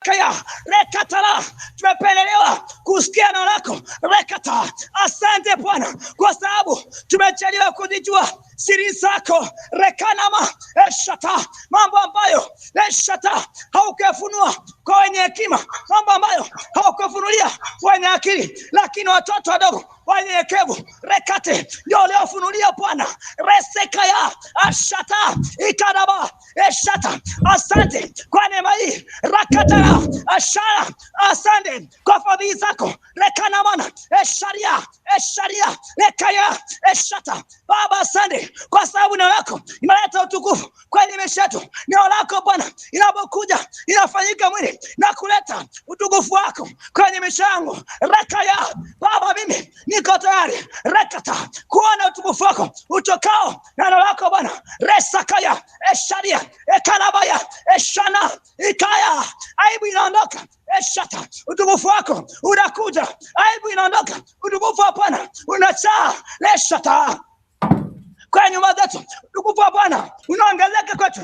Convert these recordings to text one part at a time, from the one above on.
Kaya rekatala, tumependelewa kusikia neno lako rekata. Asante Bwana kwa sababu tumechelewa kujijua siri zako rekanama eshata, mambo ambayo eshata haukufunua kwa wenye hekima, mambo ambayo haukufunulia kwa wenye akili, lakini watoto wadogo wanyenyekevu rekate ndio uliofunulia Bwana. Resekaya ashata ikaraba eshata. Asante kwa neema hii rakatara ashara. Asante kwa fadhili zako rekanamana esharia esharia rekaya eshata. Baba, asante kwa sababu neno lako inaleta utukufu kwenye maisha yetu. Neno lako Bwana inapokuja inafanyika mwili na kuleta utukufu wako kwenye maisha yangu rekaya. Baba, mimi niko tayari rekata kuona utukufu wako utokao na neno lako Bwana. Resakaya esharia ekalabaya eshana ikaya. Aibu inaondoka eshata, utukufu wako unakuja. Aibu inaondoka, utukufu wa Bwana unachaa leshata kwa nyumba zetu. Utukufu wa Bwana unaongezeka kwetu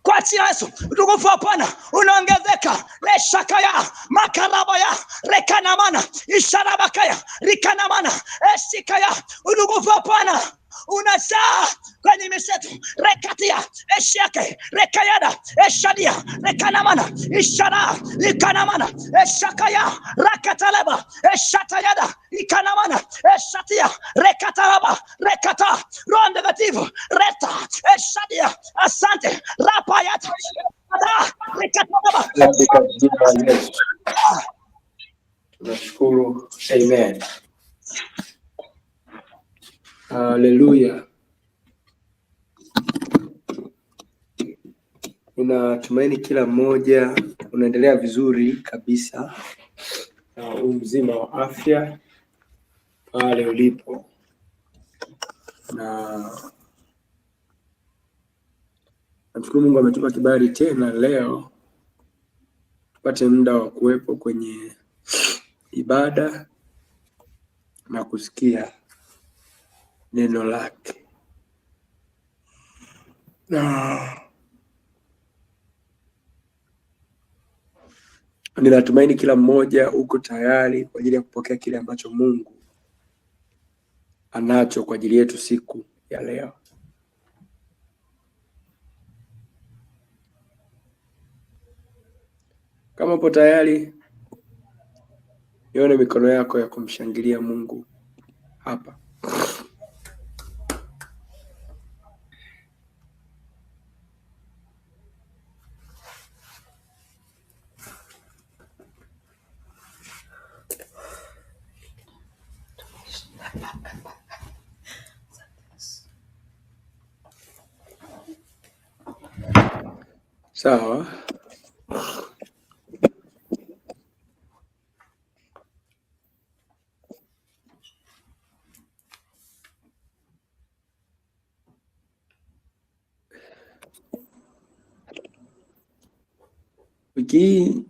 kwa jina Yesu. Utukufu wa Bwana unaongezeka leshakaya makarabaya rekanamana isharabakaya rikanamana esikaya. Utukufu wa Bwana unazaa kwenye misetu rekatia eshake rekayada eshadia rekanamana ishara ikanamana eshakaya rakataleba eshatayada ikanamana eshatia rekatalaba rekata. Roho Mtakatifu reta eshadia. Asante rapayata rekatalaba. Tunashukuru. Amen. Haleluya. Ninatumaini kila mmoja unaendelea vizuri kabisa na mzima wa afya pale ulipo, na namshukuru Mungu ametupa kibali tena leo tupate muda wa kuwepo kwenye ibada na kusikia neno lake. Na ninatumaini kila mmoja uko tayari kwa ajili ya kupokea kile ambacho Mungu anacho kwa ajili yetu siku ya leo. Kama upo tayari, nione mikono yako ya kumshangilia Mungu hapa. Sawa. Wiki hii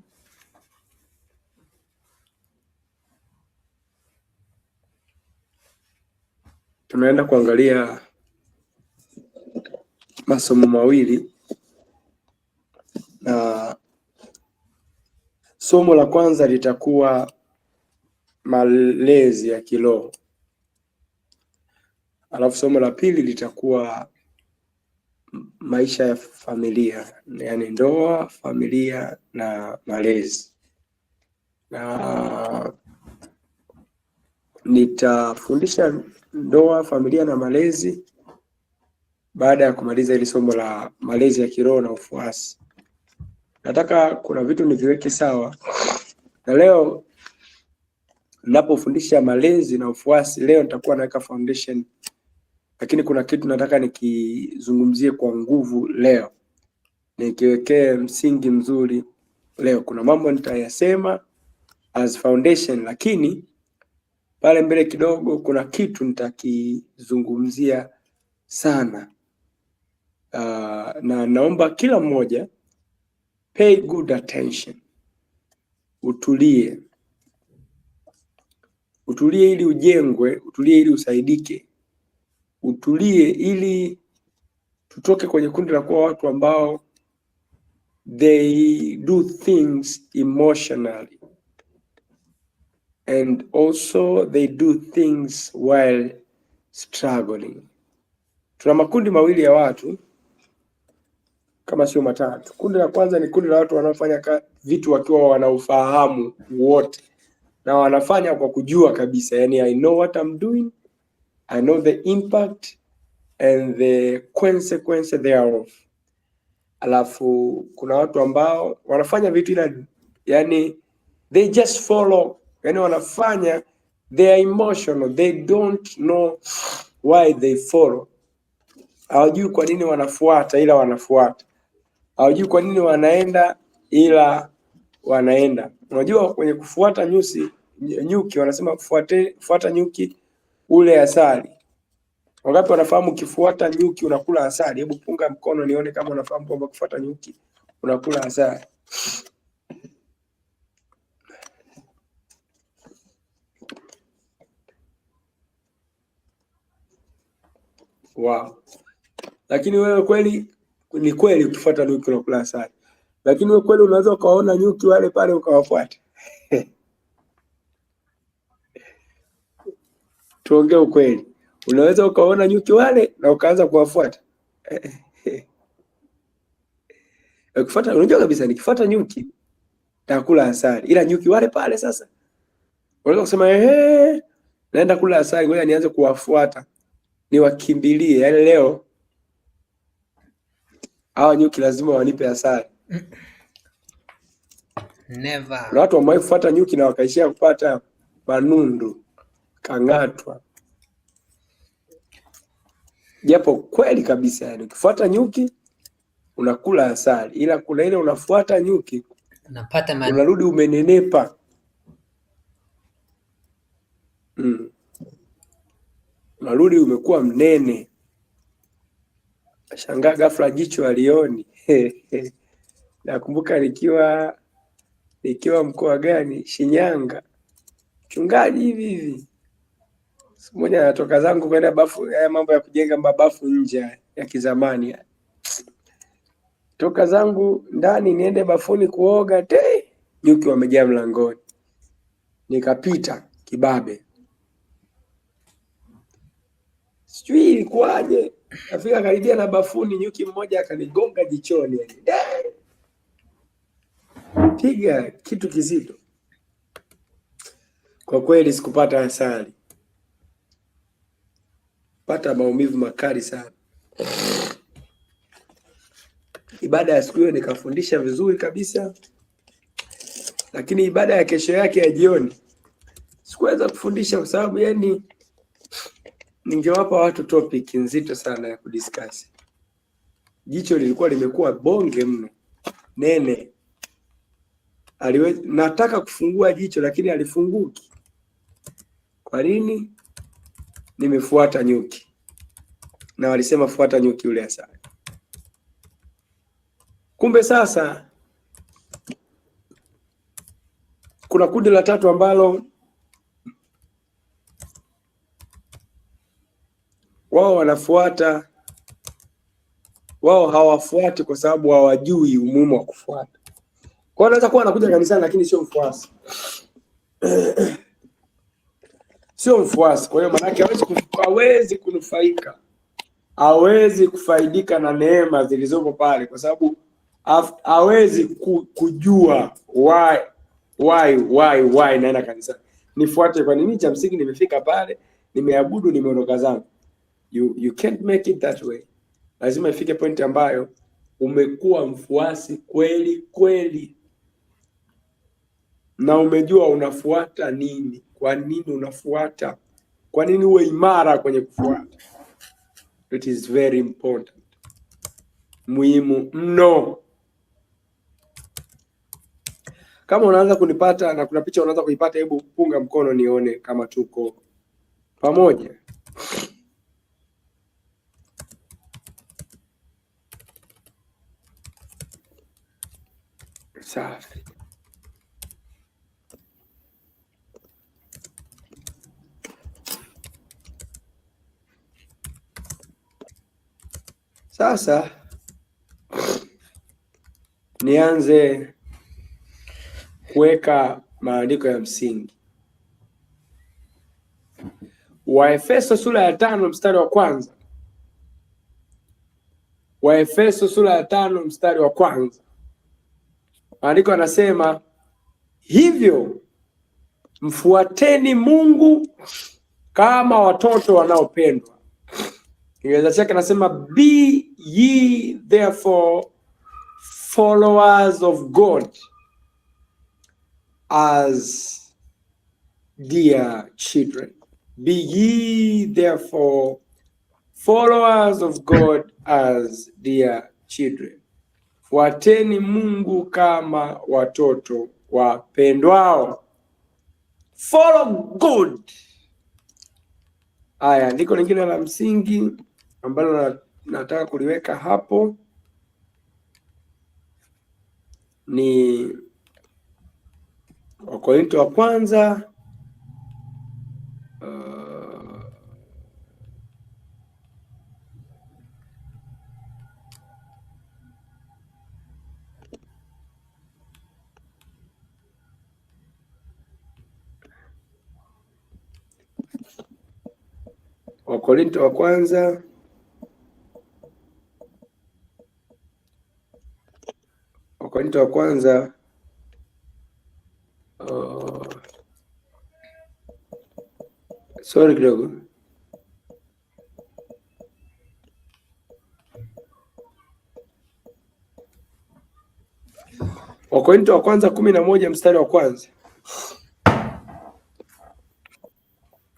tunaenda kuangalia masomo mawili, na somo la kwanza litakuwa malezi ya kiroho, alafu somo la pili litakuwa maisha ya familia, yaani ndoa, familia na malezi. Na nitafundisha ndoa, familia na malezi baada ya kumaliza hili somo la malezi ya kiroho na ufuasi. Nataka kuna vitu niviweke sawa, na leo ninapofundisha malezi na ufuasi, leo nitakuwa naweka foundation, lakini kuna kitu nataka nikizungumzie kwa nguvu leo, nikiwekee msingi mzuri leo. Kuna mambo nitayasema as foundation, lakini pale mbele kidogo kuna kitu nitakizungumzia sana. Na naomba kila mmoja pay good attention. Utulie ili ujengwe, utulie ili usaidike, utulie ili tutoke kwenye kundi la kuwa watu ambao they do things emotionally and also they do things while struggling. Tuna makundi mawili ya watu kama sio matatu. Kundi la kwanza ni kundi la watu wanaofanya vitu wakiwa wanaufahamu wote na wanafanya kwa kujua kabisa, yani I know what I'm doing, I know the impact and the consequence thereof. Alafu kuna watu ambao wanafanya vitu ila yani they just follow, yani wanafanya, they are emotional, they don't know why they follow. Hawajui kwa nini wanafuata ila wanafuata. Hawajui kwa nini wanaenda ila wanaenda. Unajua kwenye kufuata nyuki wanasema fuata nyuki ule asali. Wangapi wanafahamu ukifuata nyuki unakula asali? Hebu punga mkono nione kama unafahamu kwamba kufuata nyuki unakula asali. Wow. Lakini wewe kweli, ni kweli ukifuata nyuki unakula asali. Lakini wewe kweli unaweza ukaona nyuki wale pale ukawafuata? Tuongee ukweli. Unaweza ukaona nyuki wale na ukaanza kuwafuata? Ukifuata, unajua kabisa nikifuata nyuki nitakula asali. Ila nyuki wale pale sasa unaweza kusema naenda kula asali, ngoja nianze kuwafuata. Niwakimbilie. Yaani leo hawa nyuki lazima wanipe asali. Never. Na watu wamewahi kufuata nyuki na wakaishia kupata manundu, kang'atwa. Japo kweli kabisa, yani ukifuata nyuki unakula asali, ila kuna ile unafuata nyuki unapata unarudi umenenepa. Unarudi umekuwa mnene. Shangaa ghafla jicho alioni. Nakumbuka nikiwa mkoa gani, Shinyanga, mchungaji hivi siku moja natoka zangu kwenda bafu, mambo ya kujenga mabafu nje ya kizamani. Toka zangu ndani niende bafuni kuoga, nyuki wamejaa mlangoni. Nikapita kibabe, sijui ilikuwaje, nafika karibia na bafuni, nyuki mmoja akanigonga jichoni, piga kitu kizito. Kwa kweli sikupata asali, pata maumivu makali sana. Ibada ya siku hiyo nikafundisha vizuri kabisa, lakini ibada ya kesho yake ya jioni sikuweza kufundisha kwa sababu yani ningewapa watu topic nzito sana ya kudiscuss. Jicho lilikuwa limekuwa bonge mno, nene. Nataka kufungua jicho lakini alifunguki. Kwa nini? Nimefuata nyuki. Na walisema fuata nyuki ule asali. Kumbe sasa kuna kundi la tatu ambalo wao hawafuati kwa sababu hawajui umuhimu wa kufuata. Kwa hiyo anaweza kuwa anakuja kanisani lakini sio mfuasi. Sio mfuasi. Kwa hiyo maana yake hawezi kunufaika. Hawezi kufaidika na neema zilizopo pale kwa sababu hawezi kujua why naenda kanisani. Nifuate kwa nini? Cha msingi nimefika pale, nimeabudu, nimeondoka zangu. You can't make it that way. Lazima ifike point ambayo umekuwa mfuasi kweli kweli na umejua unafuata nini, kwa nini unafuata, kwa nini uwe imara kwenye kufuata. It is very important, muhimu mno. Kama unaanza kunipata na kuna picha unaanza kuipata, hebu punga mkono nione kama tuko pamoja. Safi. Sasa nianze kuweka maandiko ya msingi. Waefeso sura ya 5 mstari wa kwanza. Waefeso sura ya 5 mstari wa kwanza. Maandiko yanasema hivyo mfuateni Mungu kama watoto wanaopendwa. Kiingereza chake nasema be ye therefore followers of God as dear children. Be ye therefore followers of God as dear children. Fuateni Mungu kama watoto wapendwao. Follow God. Haya, andiko lingine la msingi ambalo nataka kuliweka hapo ni Wakorintho wa kwanza Wakorintho wa kwanza sorry kidogo. Wakorintho wa kwanza 11 mstari wa kwanza.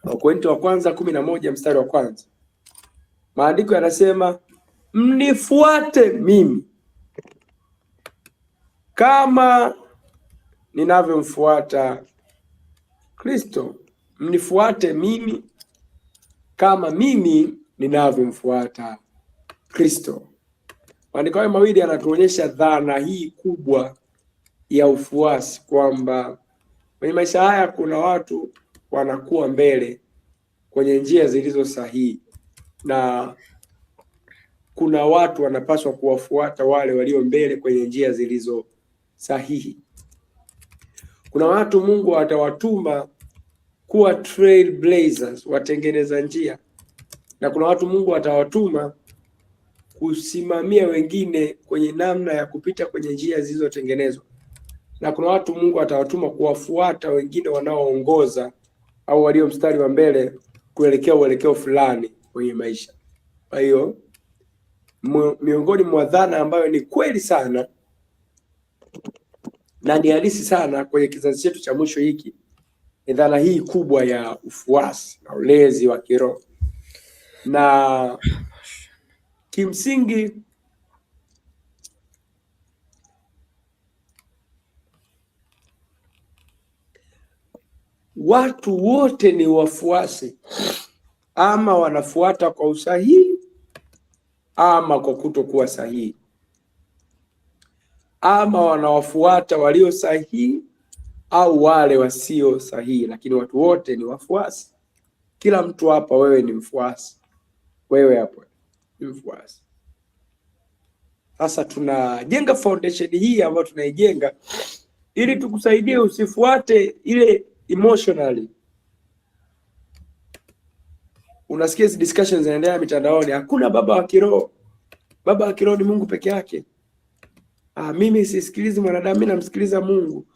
Wakorintho wa kwanza 11 mstari wa kwanza. Maandiko yanasema mnifuate mimi kama ninavyomfuata Kristo. Mnifuate mimi kama mimi ninavyomfuata Kristo. Maandiko hayo mawili yanatuonyesha dhana hii kubwa ya ufuasi, kwamba kwenye maisha haya kuna watu wanakuwa mbele kwenye njia zilizo sahihi na kuna watu wanapaswa kuwafuata wale walio mbele kwenye njia zilizo sahihi. Kuna watu Mungu atawatuma kuwa trailblazers, watengeneza njia, na kuna watu Mungu atawatuma kusimamia wengine kwenye namna ya kupita kwenye njia zilizotengenezwa, na kuna watu Mungu atawatuma kuwafuata wengine wanaoongoza au walio mstari wa mbele kuelekea uelekeo fulani kwenye maisha. Kwa hiyo miongoni mwa dhana ambayo ni kweli sana na ni halisi sana kwenye kizazi chetu cha mwisho hiki ni dhana hii kubwa ya ufuasi na ulezi wa kiroho. Na kimsingi watu wote ni wafuasi, ama wanafuata kwa usahihi ama kwa kutokuwa sahihi, ama wanawafuata walio sahihi au wale wasio sahihi, lakini watu wote ni wafuasi. Kila mtu hapa, wewe ni mfuasi, wewe hapo ni mfuasi. Sasa tunajenga foundation hii ambayo tunaijenga ili tukusaidie usifuate ile emotionally. Unasikia hizi discussions zinaendelea mitandaoni, hakuna baba wa kiroho. Baba wa kiroho ni Mungu peke yake. Mimi sisikilizi mwanadamu, mimi namsikiliza Mungu.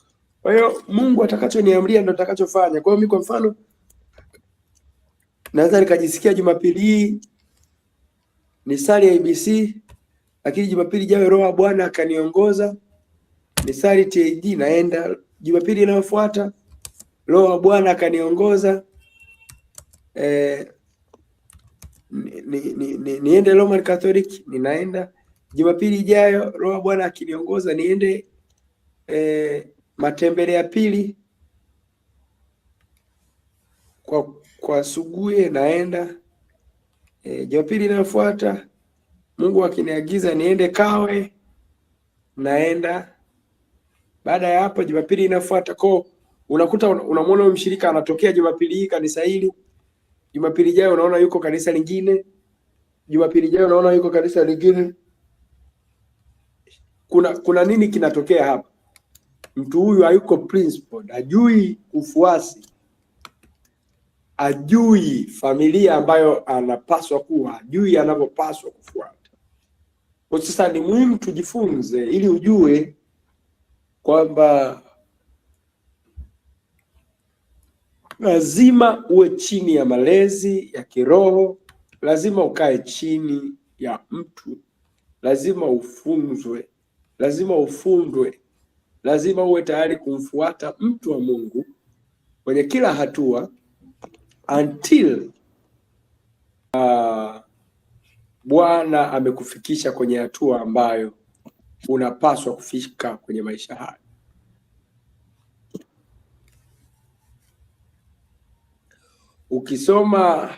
Kwa hiyo Mungu atakachoniamria ndo atakachofanya. Kwa hiyo mimi kwa mfano naweza nikajisikia Jumapili hii ni sali ya ABC, lakini Jumapili ijayo Roho wa Bwana akaniongoza ni sali TAG, naenda. Jumapili inayofuata Roho wa Bwana akaniongoza niende Roman Catholic, ninaenda. Jumapili ijayo Roho wa Bwana akiniongoza niende matembele ya pili kwa Suguye, naenda. Jumapili inayofuata Mungu akiniagiza niende Kawe, naenda. Baada ya hapo Jumapili inayofuata unakuta unamwona mshirika anatokea Jumapili hii kanisa hili, Jumapili ijayo unaona yuko kanisa lingine, Jumapili ijayo unaona yuko kanisa lingine. kuna nini kinatokea hapa? Mtu huyu hayuko principled, hajui ufuasi, hajui familia ambayo anapaswa kuwa, hajui anavyopaswa kufuata. Kwa sasa ni muhimu tujifunze ili ujue kwamba lazima uwe chini ya malezi ya kiroho, lazima ukae chini ya mtu, lazima ufunzwe, lazima ufundwe, lazima uwe tayari kumfuata mtu wa Mungu kwenye kila hatua until Bwana amekufikisha kwenye hatua ambayo unapaswa kufika kwenye maisha haya. Ukisoma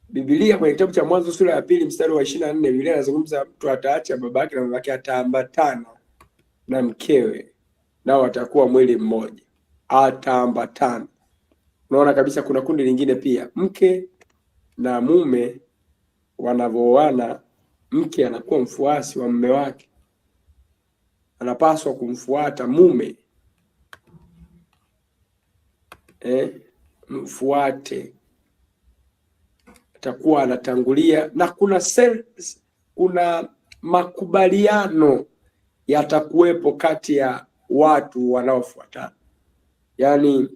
Biblia kwenye kitabu cha Mwanzo sura ya 2 mstari wa 24, Biblia inazungumza mtu ataacha babake na mamake, ataambatana na mkewe, nao watakuwa mwili mmoja. Ataambatana. Unaona kabisa kuna kundi lingine pia, mke na mume wanavooana, mke anakuwa mfuasi wa mume wake, anapaswa kumfuata mume. Mfuate, atakuwa anatangulia, na kuna makubaliano yatakuwepo kati ya watu wanaofuatana. Yaani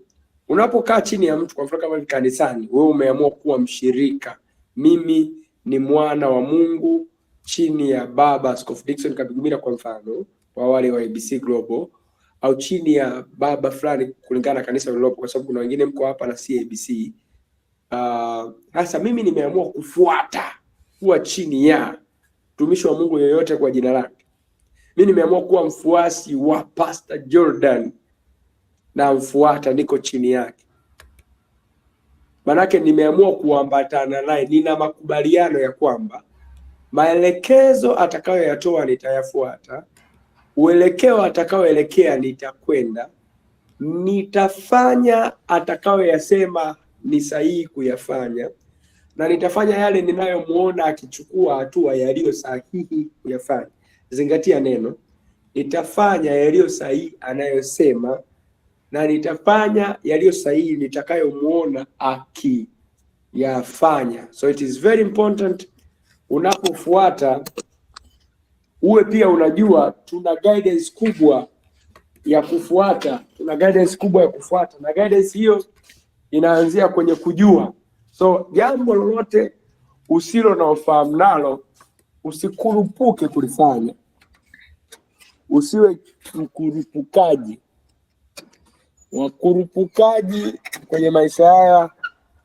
unapokaa chini ya mtu, kwa mfano kama kanisani, wewe umeamua kuwa mshirika, mimi ni mwana wa Mungu chini ya baba Askofu Dickson Kabigumira kwa mfano, wa wale wa ABC Global, au chini ya baba fulani kulingana na kanisa lilopo, kwa sababu kuna wengine mko hapa na CABC. Sasa mimi nimeamua kufuata, kuwa chini ya mtumishi wa Mungu yoyote kwa jina lake. Mimi nimeamua kuwa mfuasi wa Pastor Jordan, na mfuata, niko chini yake. Manake nimeamua kuambatana naye, nina makubaliano ya kwamba maelekezo atakayoyatoa nitayafuata, uelekeo atakayoelekea nitakwenda, nitafanya atakayoyasema ni sahihi kuyafanya, na nitafanya yale ninayomuona akichukua hatua yaliyo sahihi kuyafanya. Zingatia neno, nitafanya yaliyo sahihi anayosema, na nitafanya yaliyo sahihi nitakayomuona akiyafanya. So it is very important unapofuata uwe pia unajua tuna guidance kubwa ya kufuata, na guidance hiyo inaanzia kwenye kujua. So jambo lolote usilo na ufahamu nalo, usikurupuke kulifanya, usiwe mkurupukaji. Wakurupukaji kwenye maisha haya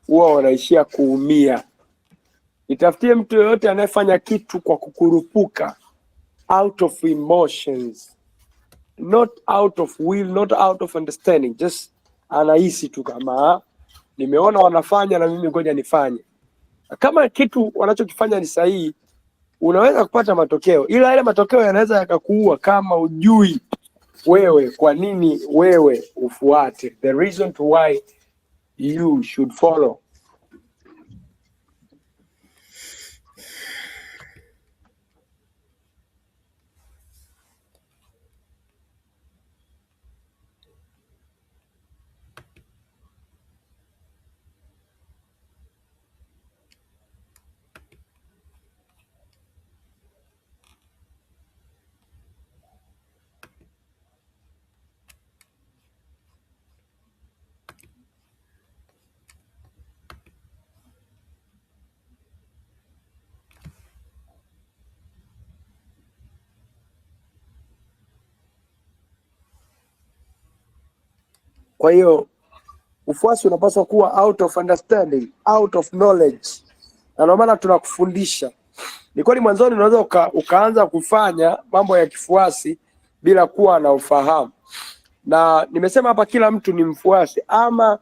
huwa wanaishia kuumia. Nitafutie mtu yoyote anayefanya kitu kwa kukurupuka, out of emotions, not out of will, not out of understanding, just anahisi tu kama nimeona wanafanya na mimi ngoja nifanye. Kama kitu wanachokifanya ni sahihi, unaweza kupata matokeo, ila yale matokeo yanaweza yakakuua kama ujui wewe kwa nini wewe ufuate, the reason to why you should follow. Kwa hiyo ufuasi unapaswa kuwa out of understanding, out of knowledge. Na ndio maana tunakufundisha. Ni kweli mwanzoni unaweza ukaanza kufanya mambo ya kifuasi bila kuwa na ufahamu. Na nimesema hapa kila mtu ni mfuasi, ama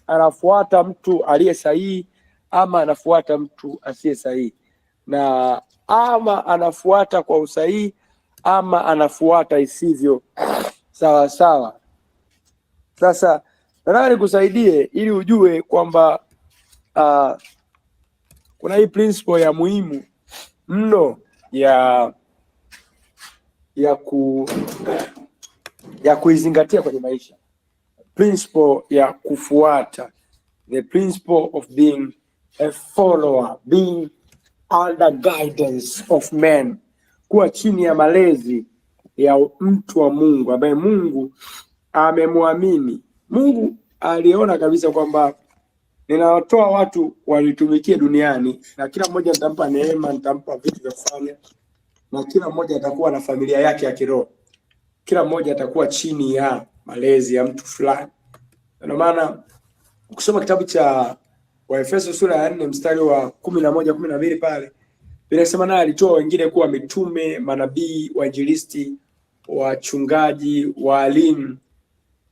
anafuata mtu aliye sahihi ama anafuata mtu asiye sahihi, na ama anafuata kwa usahihi ama anafuata isivyo sawa sawa. Sasa nataka nikusaidie ili ujue kwamba kuna hii principle ya muhimu mno ya kuizingatia kwenye maisha, principle ya kufuata, the principle of being a follower, being under guidance of men, kuwa chini ya malezi ya mtu wa Mungu ambaye Mungu amemwamini. Mungu aliona kabisa kwamba ninawatoa watu walitumikie duniani, na kila mmoja nitampa neema, nitampa vitu vya kufanya, na kila mmoja atakuwa na familia yake ya kiroho, kila mmoja atakuwa chini ya malezi ya mtu fulani. Ndio maana ukisoma kitabu cha Waefeso sura ya 4 mstari wa 11 12 pale inasema naye alitoa wengine kuwa mitume, manabii, wainjilisti, wachungaji, walimu,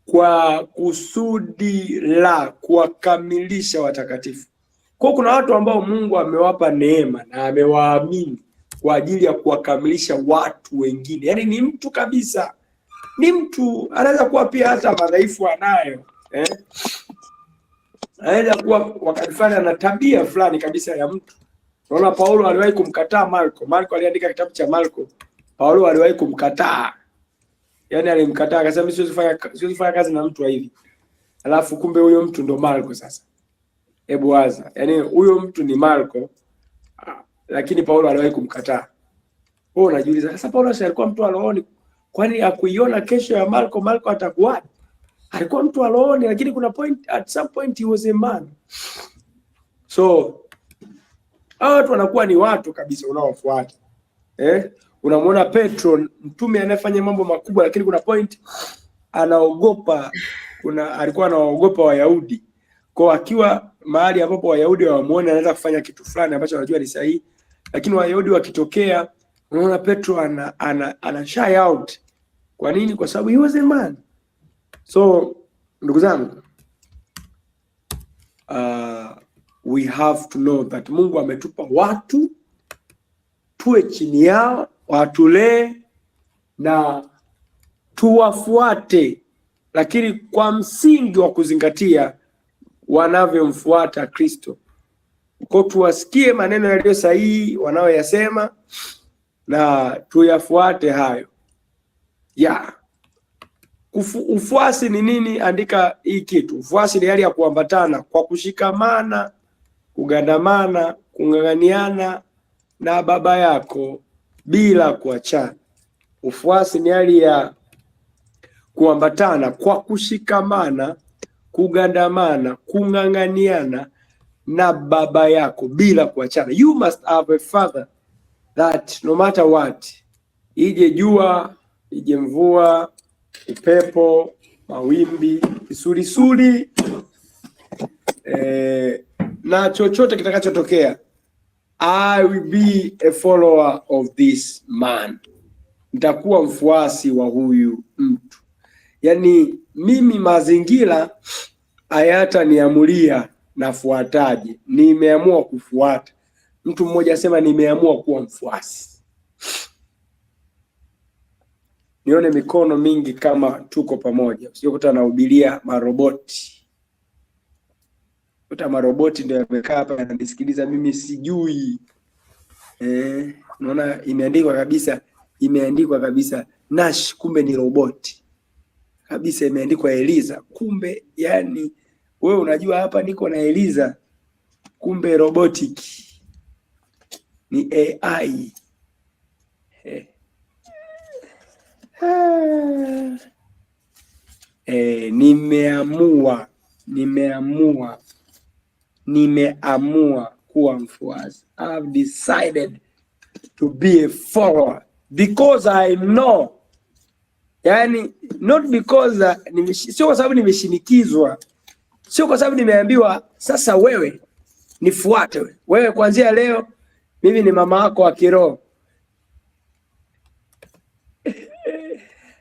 kwa kusudi la kuwakamilisha watakatifu. Kwa kuna watu ambao Mungu amewapa neema na amewaamini kwa ajili ya kuwakamilisha watu wengine. Yaani ni mtu kabisa, ni mtu, anaweza kuwa pia hata madhaifu anayo, anaweza kuwa wakati fulani ana tabia fulani kabisa ya mtu. Unaona Paulo aliwahi kumkataa Marko. Marko aliandika kitabu cha Marko. Paulo aliwahi kumkataa. Yaani alimkataa akasema siwezi fanya kazi na mtu hivi. Alafu kumbe huyo mtu ndo Marko sasa. Hebu waza. Yaani huyo mtu ni Marko, lakini Paulo aliwahi kumkataa. Wewe unajiuliza sasa Paulo alikuwa mtu alooni, kwani hakuiona kesho ya Marko atakuwa? Alikuwa mtu alooni, lakini kuna point, at some point he was a man. So watu wanakuwa ni watu kabisa unaofuata. Unamwona Petro, mtume anayefanya mambo makubwa, lakini kuna point anaogopa, alikuwa anaogopa Wayahudi. Kwa akiwa mahali ambapo Wayahudi wamuone anaweza kufanya kitu fulani ambacho anajua ni sahihi, lakini Wayahudi wakitokea, unaona Petro ana shy out. Kwa nini? Kwa sababu he was a man. So ndugu zangu, we have to know that Mungu ametupa watu tuwe chini yao, watulee na tuwafuate, lakini kwa msingi wa kuzingatia wanavyomfuata Kristo. Kwa tuwasikie maneno yaliyo sahihi wanaoyasema na tuyafuate hayo. Ufuasi ni nini? Andika hii kitu. Ufuasi ni hali ya kuambatana kwa kushikamana, kugandamana, kung'ang'aniana na baba yako bila kuachana. Ufuasi ni hali ya kuambatana kwa kushikamana, kugandamana, kung'ang'aniana na baba yako bila kuachana. You must have a father that no matter what, ije jua, ije mvua, upepo, mawimbi, kisulisuli, na chochote kitakachotokea, I will be a follower of this man. Nitakuwa mfuasi wa huyu mtu. Yaani mimi mazingira hayata niamulia nafuataje. Nimeamua kufuata. Mtu mmoja asema nimeamua kuwa mfuasi. Nione mikono mingi kama tuko pamoja. Usikuta nahubiria maroboti. Kuta maroboti ndio yamekaa hapa yananisikiliza mimi sijui. Unaona imeandikwa kabisa Nash, kumbe ni roboti. Kabisa imeandikwa Eliza, kumbe yani wewe unajua hapa niko na Eliza, kumbe robotic ni AI. Nimeamua kuwa mfuasi. I've decided to be a follower because I know. Yani not because sio kwa sababu nimeshinikizwa, sio kwa sababu nimeambiwa sasa wewe nifuate wewe kuanzia leo mimi ni mama yako wa kiroho.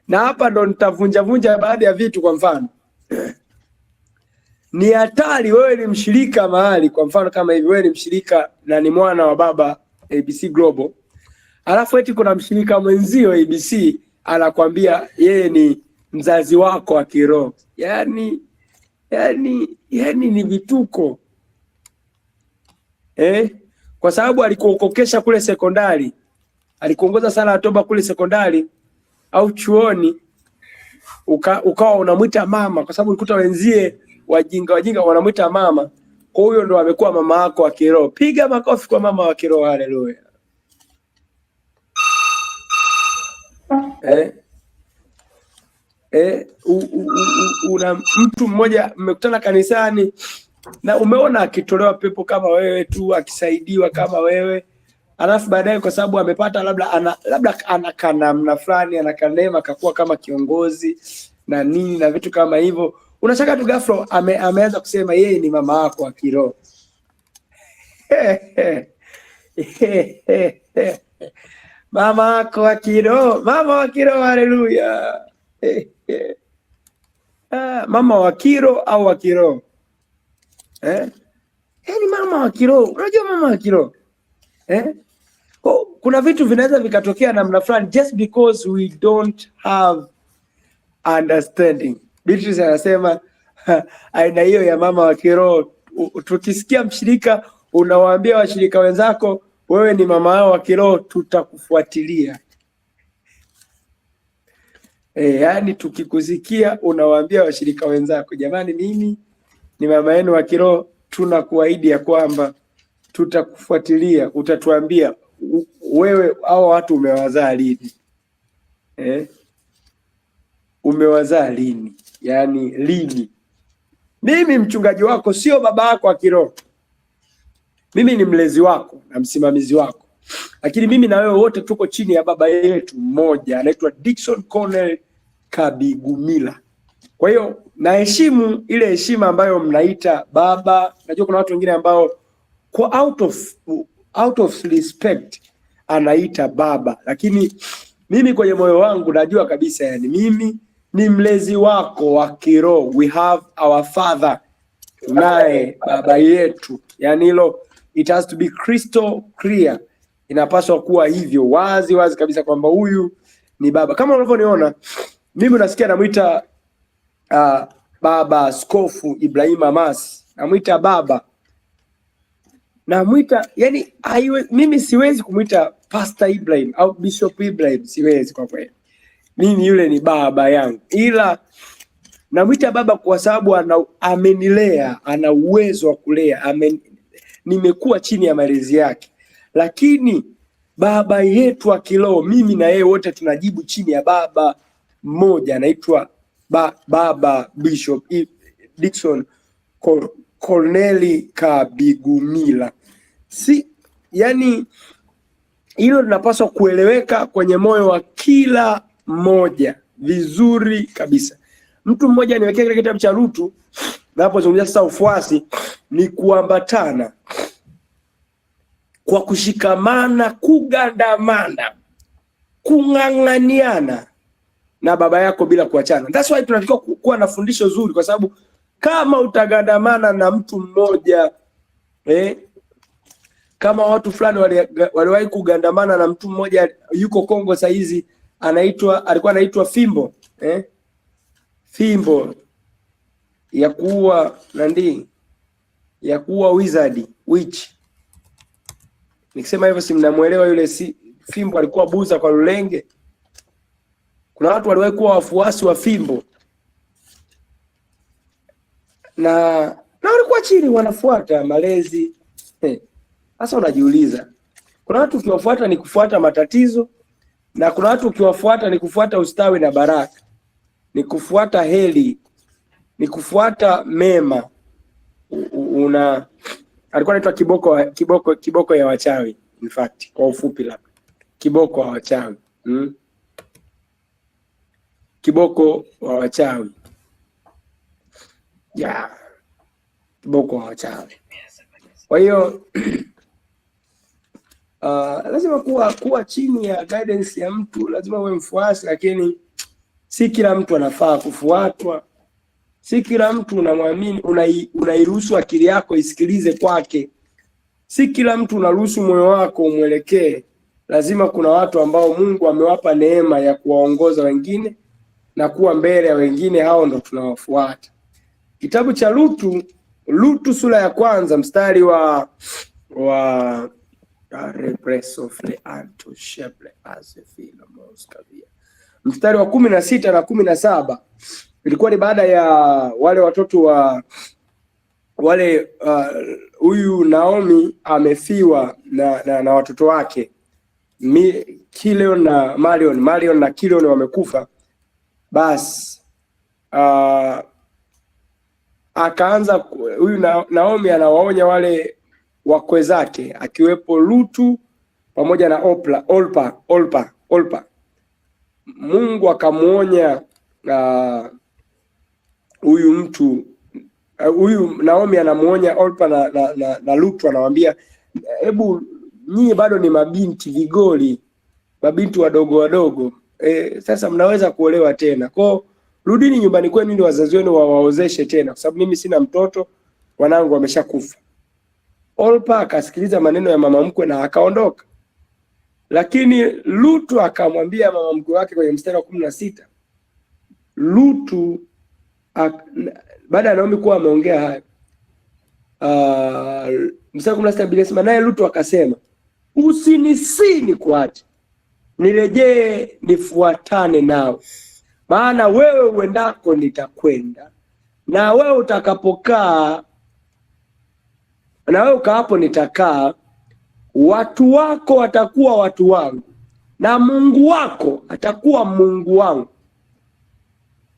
Na hapa ndo nitavunja baadhi ya vitu. Kwa mfano ni hatari, wewe ni mshirika mahali, kwa mfano kama hivi, wewe ni mshirika na ni mwana wa baba ABC Global, alafu eti kuna mshirika mwenzio ABC anakwambia yeye ni mzazi wako wa kiroho. Yani ni vituko. Kwa sababu alikuokokesha kule sekondari, alikuongoza sala ya toba kule sekondari au chuoni, ukawa unamwita mama, kwa sababu ulikuta wenzie wajinga wanamwita mama, kwa huyo ndo amekuwa mama yako wa kiroho. Piga makofi kwa mama wa kiroho. Haleluya. Una mtu mmoja mmekutana kanisani na umeona akitolewa pepo kama wewe tu, akisaidiwa kama wewe, alafu baadaye kwa sababu amepata labda ana kanamna fulani, ana kanema akakuwa kama kiongozi na nini na vitu kama hivyo, unashaka tu ghafla ameanza kusema yeye ni mama yako wa kiroho. Mama yako wa kiroho, mama wa kiroho. Haleluya. Mama wa kiroho au wa kiroho ni mama wa kiroho. Unajua mama wa kiroho kuna vitu vinaweza vikatokea namna fulani just because we don't have understanding. Beatrice anasema aina hiyo ya mama wa kiroho, tukisikia mshirika unawaambia washirika wenzako wewe ni mama wao wa kiroho, tutakufuatilia. Yani tukikusikia unawaambia washirika wenzako, jamani, mimi ni mama yenu wa kiroho, tunakuahidi ya kwamba tutakufuatilia, utatuambia wewe hao watu umewazaa lini? Umewazaa lini? Yani lini? Mimi mchungaji wako sio baba yako wa kiroho. Mimi ni mlezi wako na msimamizi wako. Lakini mimi na wewe wote tuko chini ya baba yetu mmoja anaitwa Dickson Cornell Kabigumila. Kwa hiyo naheshimu ile heshima ambayo mnaita baba. Najua kuna watu wengine ambao kwa out of respect anaita baba, lakini mimi kwenye moyo wangu najua kabisa yani mimi ni mlezi wako wa kiroho. We have our father, naye baba yetu. Yani hilo it has to be crystal clear. Inapaswa kuwa hivyo wazi kabisa kwamba huyu ni baba. Kama unavyoniona mimi unasikia namuita baba Askofu Ibrahim Amas, namuita baba, namuita yani mimi siwezi kumuita Pastor Ibrahim au Bishop Ibrahim, siwezi kwa kweli. Mimi yule ni baba yangu, ila namuita baba kwa sababu amenilea, ana uwezo wa kulea, nimekuwa chini ya malezi yake. Lakini baba yetu wa kiroho, mimi na yeye wote tunajibu chini ya baba mmoja anaitwa baba Bishop Dickson Cornell Kabigumila. Yani hilo linapaswa kueleweka kwenye moyo wa kila mmoja vizuri kabisa. Mtu mmoja niwekea kile kitabu cha Rutu, napozungumzia sasa ufuasi ni kuambatana kwa kushikamana, kugandamana, kung'ang'aniana na baba yako bila kuachana. That's why tunatakiwa kuwa na fundisho zuri, kwa sababu kama utagandamana na mtu mmoja kama watu fulani waliwahi kugandamana na mtu mmoja yuko Kongo saa hizi, alikuwa anaitwa Fimbo Fimbo ya kuua ya kuua witch. Nikisema hivyo si mnamuelewa yule Fimbo alikuwa Buza kwa Lulenge. Kuna watu waliwahi kuwa wafuasi wa Fimbo na walikuwa chini wanafuata malezi. Sasa unajiuliza, kuna watu ukiwafuata ni kufuata matatizo, na kuna watu ukiwafuata ni kufuata ustawi na baraka, ni kufuata heri, ni kufuata mema. Alikuwa anaitwa kiboko ya wachawi, in fact, kwa ufupi labda kiboko wa wachawi. Kiboko wa wachawi. Kiboko wa wachawi. Kwa hiyo lazima kuwa chini ya guidance ya mtu, lazima uwe mfuasi, lakini si kila mtu anafaa kufuatwa. Si kila mtu unamwamini, unairuhusu akili yako isikilize kwake. Si kila mtu unaruhusu moyo wako umwelekee. Lazima kuna watu ambao Mungu amewapa neema ya kuwaongoza wengine na kuwa mbele ya wengine, hao ndo tunawafuata. Kitabu cha Rutu sura ya 1 mstari wa Mstari wa 16 na 17 ilikuwa ni baada ya wale watoto wa wale huyu Naomi amefiwa na watoto wake Kilion na Marion. Marion na Kilion wamekufa. Basi akaanza huyu Naomi anawaonya wale wakwe zake akiwepo Lutu pamoja na Olpa. Mungu akamuonya huyu mtu huyu Naomi anamuonya Olpa na Lutu, anawaambia hebu nyinyi bado ni mabinti vigoli, mabinti wadogo, sasa mnaweza kuolewa tena. Kwa rudini nyumbani kwenu ili wazazi wenu wawaozeshe tena, kwa sababu mimi sina mtoto, wanangu wameshakufa. Olpa akasikiliza maneno ya mama mkwe na akaondoka. Lakini Lutu akamwambia mama mkwe wake kwenye mstari wa 16. Lutu baada ya Naomi kuwa ameongea hayo, mstari wa 16 Biblia inasema naye Lutu akasema, usinisini kuache nirejee nifuatane nao, maana wewe uendako nitakwenda, na wewe utakapokaa, na wewe ukaapo nitakaa, watu wako watakuwa watu wangu na Mungu wako atakuwa Mungu wangu.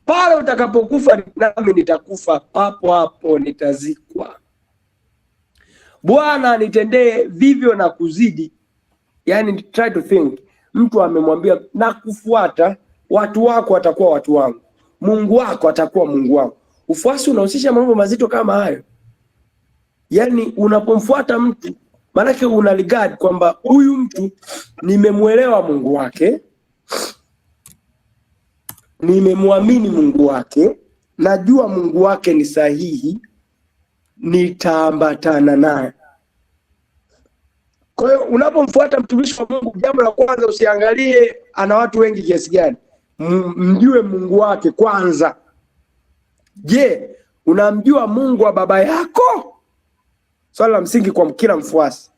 Pale utakapokufa nami nitakufa, papo hapo nitazikwa. Bwana nitendee vivyo na kuzidi. Yani try to think, mtu amemwambia na kufuata, watu wako watakuwa watu wangu, Mungu wako atakuwa Mungu wangu. Ufuasi unahusisha mambo mazito kama hayo. Yani unapomfuata mtu, maanake una regard kwamba huyu mtu nimemuelewa Mungu wake, nimemwamini Mungu wake, najua Mungu wake ni sahihi, nitaambatana naye. Kwa hiyo unapomfuata mtumishi wa Mungu, jambo la kwanza usiangalie ana watu wengi kiasi gani, mjue Mungu wake kwanza. Je, unamjua Mungu wa baba yako? Swali la msingi kwa kila mfuasi.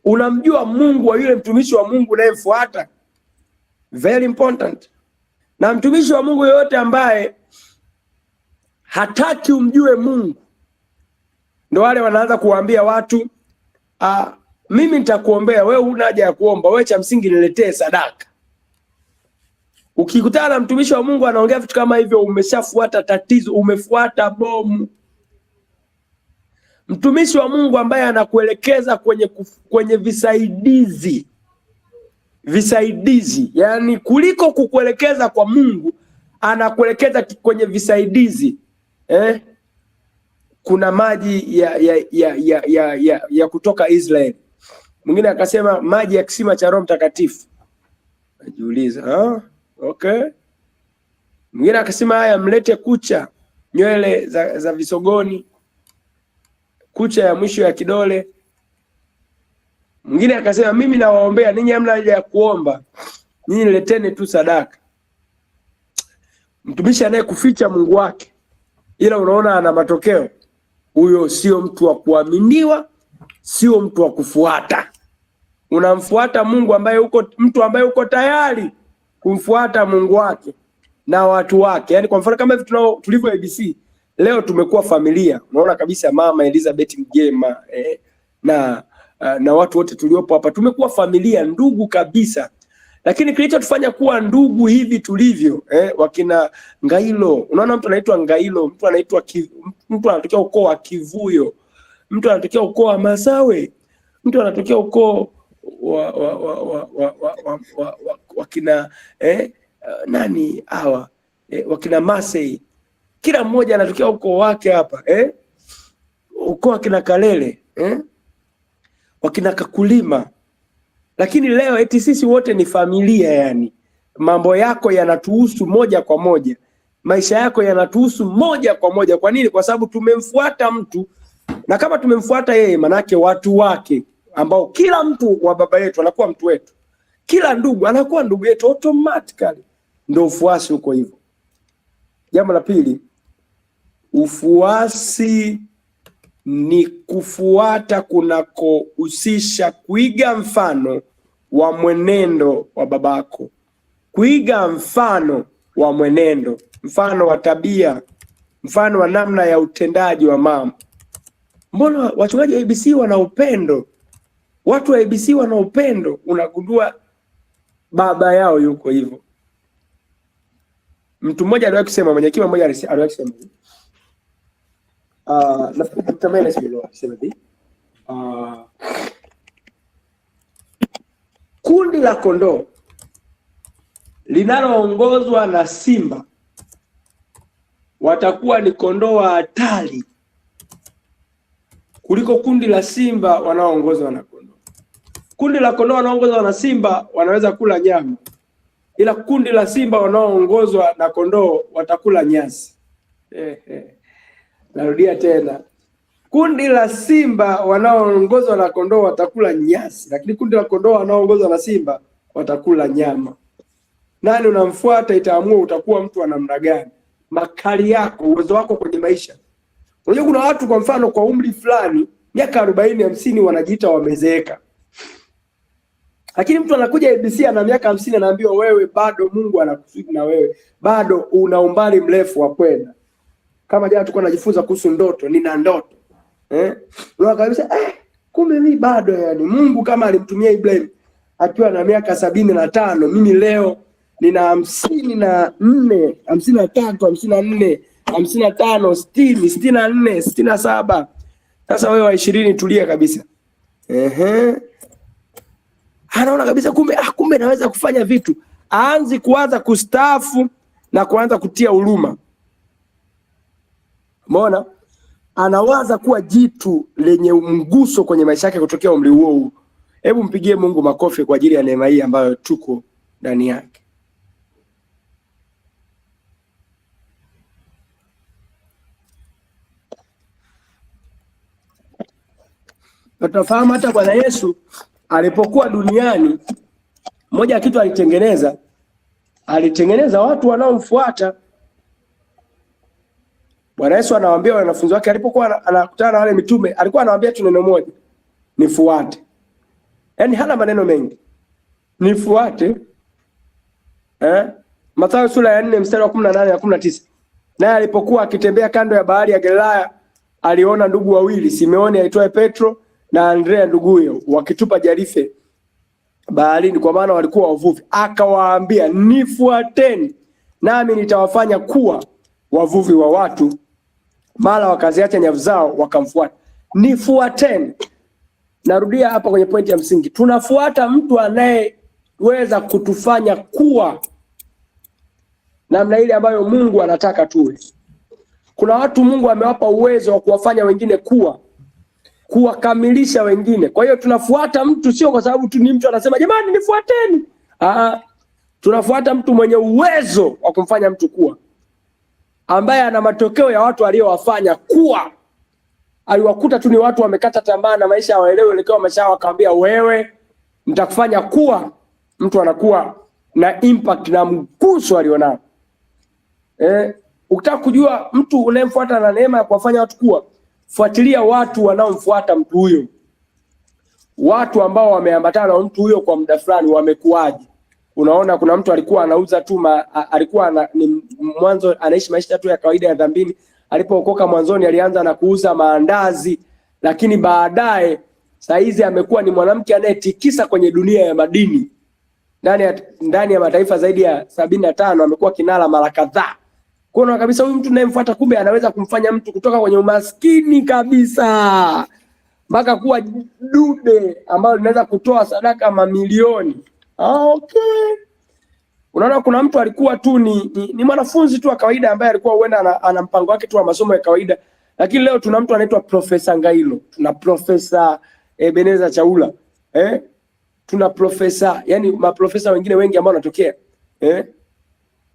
Unamjua Mungu wa yule mtumishi wa Mungu unayemfuata? Very important. Na mtumishi wa Mungu yoyote ambaye hataki umjue Mungu, ndio wale wanaanza kuwaambia watu, mimi nitakuombea, wewe huna haja ya kuomba, wewe cha msingi niletee sadaka. Ukikutana na mtumishi wa Mungu anaongea vitu kama hivyo, umeshafuata tatizo, umefuata bomu. Mtumishi wa Mungu ambaye anakuelekeza kwenye visaidizi, yani kuliko kukuelekeza kwa Mungu, anakuelekeza kwenye visaidizi. Kuna maji ya kutoka Israeli. Mwingine akasema maji ya kisima cha Roho Mtakatifu. Najiuliza, okay. Mwingine akasema haya, mlete kucha, nywele za visogoni, kucha ya mwisho ya kidole. Mwingine akasema mimi nawaombea ninyi, hamna haja ya kuomba, ninyi leteni tu sadaka. Mtumishi anayekuficha Mungu wake ila unaona ana matokeo, huyo sio mtu wa kuaminiwa, sio mtu wa kufuata. Unamfuata Mungu mtu ambaye uko tayari kumfuata Mungu wake na watu wake. Yani kwa mfano kama hivi tulivyo ABC, leo tumekuwa familia. Unaona kabisa Mama Elizabeth Mjema na watu wote tuliopo hapa tumekuwa familia, ndugu kabisa. Lakini kilichotufanya kuwa ndugu hivi tulivyo, wakina Ngailo, unaona mtu anaitwa Ngailo, mtu anatokea ukoo wa Kivuyo, mtu anatokea ukoo wa Masawe, mtu anatokea ukoo wakina nani hawa, wakina Masei. Kila mmoja anatokea ukoo wake hapa, ukoo wakina Kalele, wakina Kakulima. Lakini leo eti sisi wote ni familia, yani mambo yako yanatuhusu moja kwa moja, maisha yako yanatuhusu moja kwa moja. Kwa nini? Kwa sababu tumemfuata mtu, na kama tumemfuata yeye, manake watu wake, ambao kila mtu wa baba yetu anakuwa mtu wetu, kila ndugu anakuwa ndugu yetu automatically. Ndio ufuasi uko hivyo. Jambo la pili, ufuasi ni kufuata kunakohusisha kuiga mfano wa mwenendo wa babako, kuiga mfano wa mwenendo, mfano wa tabia, mfano wa namna ya utendaji wa mambo. Mbona wachungaji wa ABC wana upendo? Watu wa ABC wana upendo, unagundua baba yao yuko hivyo. Mtu mmoja aliwahi kusema, mwenye hekima mmoja aliwahi kusema kundi la kondoo linaloongozwa na simba watakuwa ni kondoo wa hatari kuliko kundi la simba wanaoongozwa na kondoo. Kundi la kondoo wanaoongozwa na simba wanaweza kula nyama, ila kundi la simba wanaoongozwa na kondoo watakula nyasi. Narudia tena, kundi la simba wanaoongozwa na kondoo watakula nyasi, lakini kundi la kondoo wanaoongozwa na simba watakula nyama. Nani unamfuata itaamua utakuwa mtu wa namna gani, makali yako, uwezo wako kwenye maisha. Unajua kuna watu kwa mfano kwa umri fulani, miaka 40 50, wanajiita wamezeeka. Lakini mtu anakuja ABC ana miaka 50 anaambiwa wewe bado Mungu anakusudi na wewe bado una umbali mrefu wa kwenda. Kama jana tulikuwa tunajifunza kuhusu ndoto, nina ndoto. Unaona kabisa kumbe mimi bado, yani Mungu kama alimtumia Ibrahim akiwa na miaka 75, mimi leo nina 54, 53, 54, 55, 60, 64, 67. Sasa wewe wa 20 tulia kabisa. Anaona kabisa kumbe naweza kufanya vitu. Aanzi kuanza kustaafu na kuanza kutia huruma. Umeona? Anawaza kuwa jitu lenye mguso kwenye maisha yake kutokea umri huo. Hebu mpigie Mungu makofi kwa ajili ya neema hii ambayo tuko ndani yake. Tunafahamu hata Bwana Yesu alipokuwa duniani, moja ya kitu alitengeneza watu wanaomfuata. Bwana Yesu anawaambia wanafunzi wake alipokuwa anakutana na wale mitume, alikuwa anawaambia tu neno moja, nifuate. Yaani hana maneno mengi. Nifuate. Mathayo sura ya 4 mstari wa 18 na 19. Naye alipokuwa akitembea kando ya bahari ya Galilaya, aliona ndugu wawili, Simeoni aitwaye Petro na Andrea nduguye, wakitupa jarife baharini, kwa maana walikuwa wavuvi. Akawaambia, nifuateni nami nitawafanya kuwa wavuvi wa watu. Mara wakaziacha nyavu zao wakamfuata. Nifuateni. Narudia hapa kwenye pointi ya msingi. Tunafuata mtu anayeweza kutufanya kuwa namna ile ambayo Mungu anataka tuwe. Kuna watu Mungu amewapa uwezo wa kuwafanya wengine kuwakamilisha wengine. Kwa hiyo tunafuata mtu sio kwa sababu tu ni mtu anasema jamani nifuateni. Tunafuata mtu mwenye uwezo wa kumfanya mtu kuwa, ambaye ana matokeo ya watu aliyowafanya kuwa. Aliwakuta tu ni watu wamekata tamaa na maisha hawaelewi elekeo maisha yao, akamwambia wewe nitakufanya kuwa. Mtu anakuwa na impact na mguso alionao. Ukitaka kujua mtu unayemfuata na neema ya kuwafanya watu kuwa, fuatilia watu wanaomfuata mtu huyo. Watu ambao wameambatana na mtu huyo kwa muda fulani wamekuaje? Unaona kuna mtu alikuwa anauza tu alikuwa ni mwanzo anaishi maisha tu ya kawaida ya dhambini. Alipookoka mwanzoni alianza na kuuza maandazi, lakini baadaye saizi amekuwa ni mwanamke anayetikisa kwenye dunia ya madini. Ndani ya mataifa zaidi ya 75 amekuwa kinara mara kadhaa. Kuona kabisa huyu mtu ninayemfuata kumbe anaweza kumfanya mtu kutoka kwenye umaskini kabisa mpaka kuwa dude ambalo linaweza kutoa sadaka mamilioni. Okay. Unaona kuna mtu alikuwa tu ni mwanafunzi tu wa kawaida ambaye alikuwa huenda ana mpango wake tu wa masomo ya kawaida, lakini leo tuna mtu anaitwa Profesa Ngailo, tuna Profesa Ebeneza Chaula, tuna profesa, yani maprofesa wengine wengi ambao wanatokea,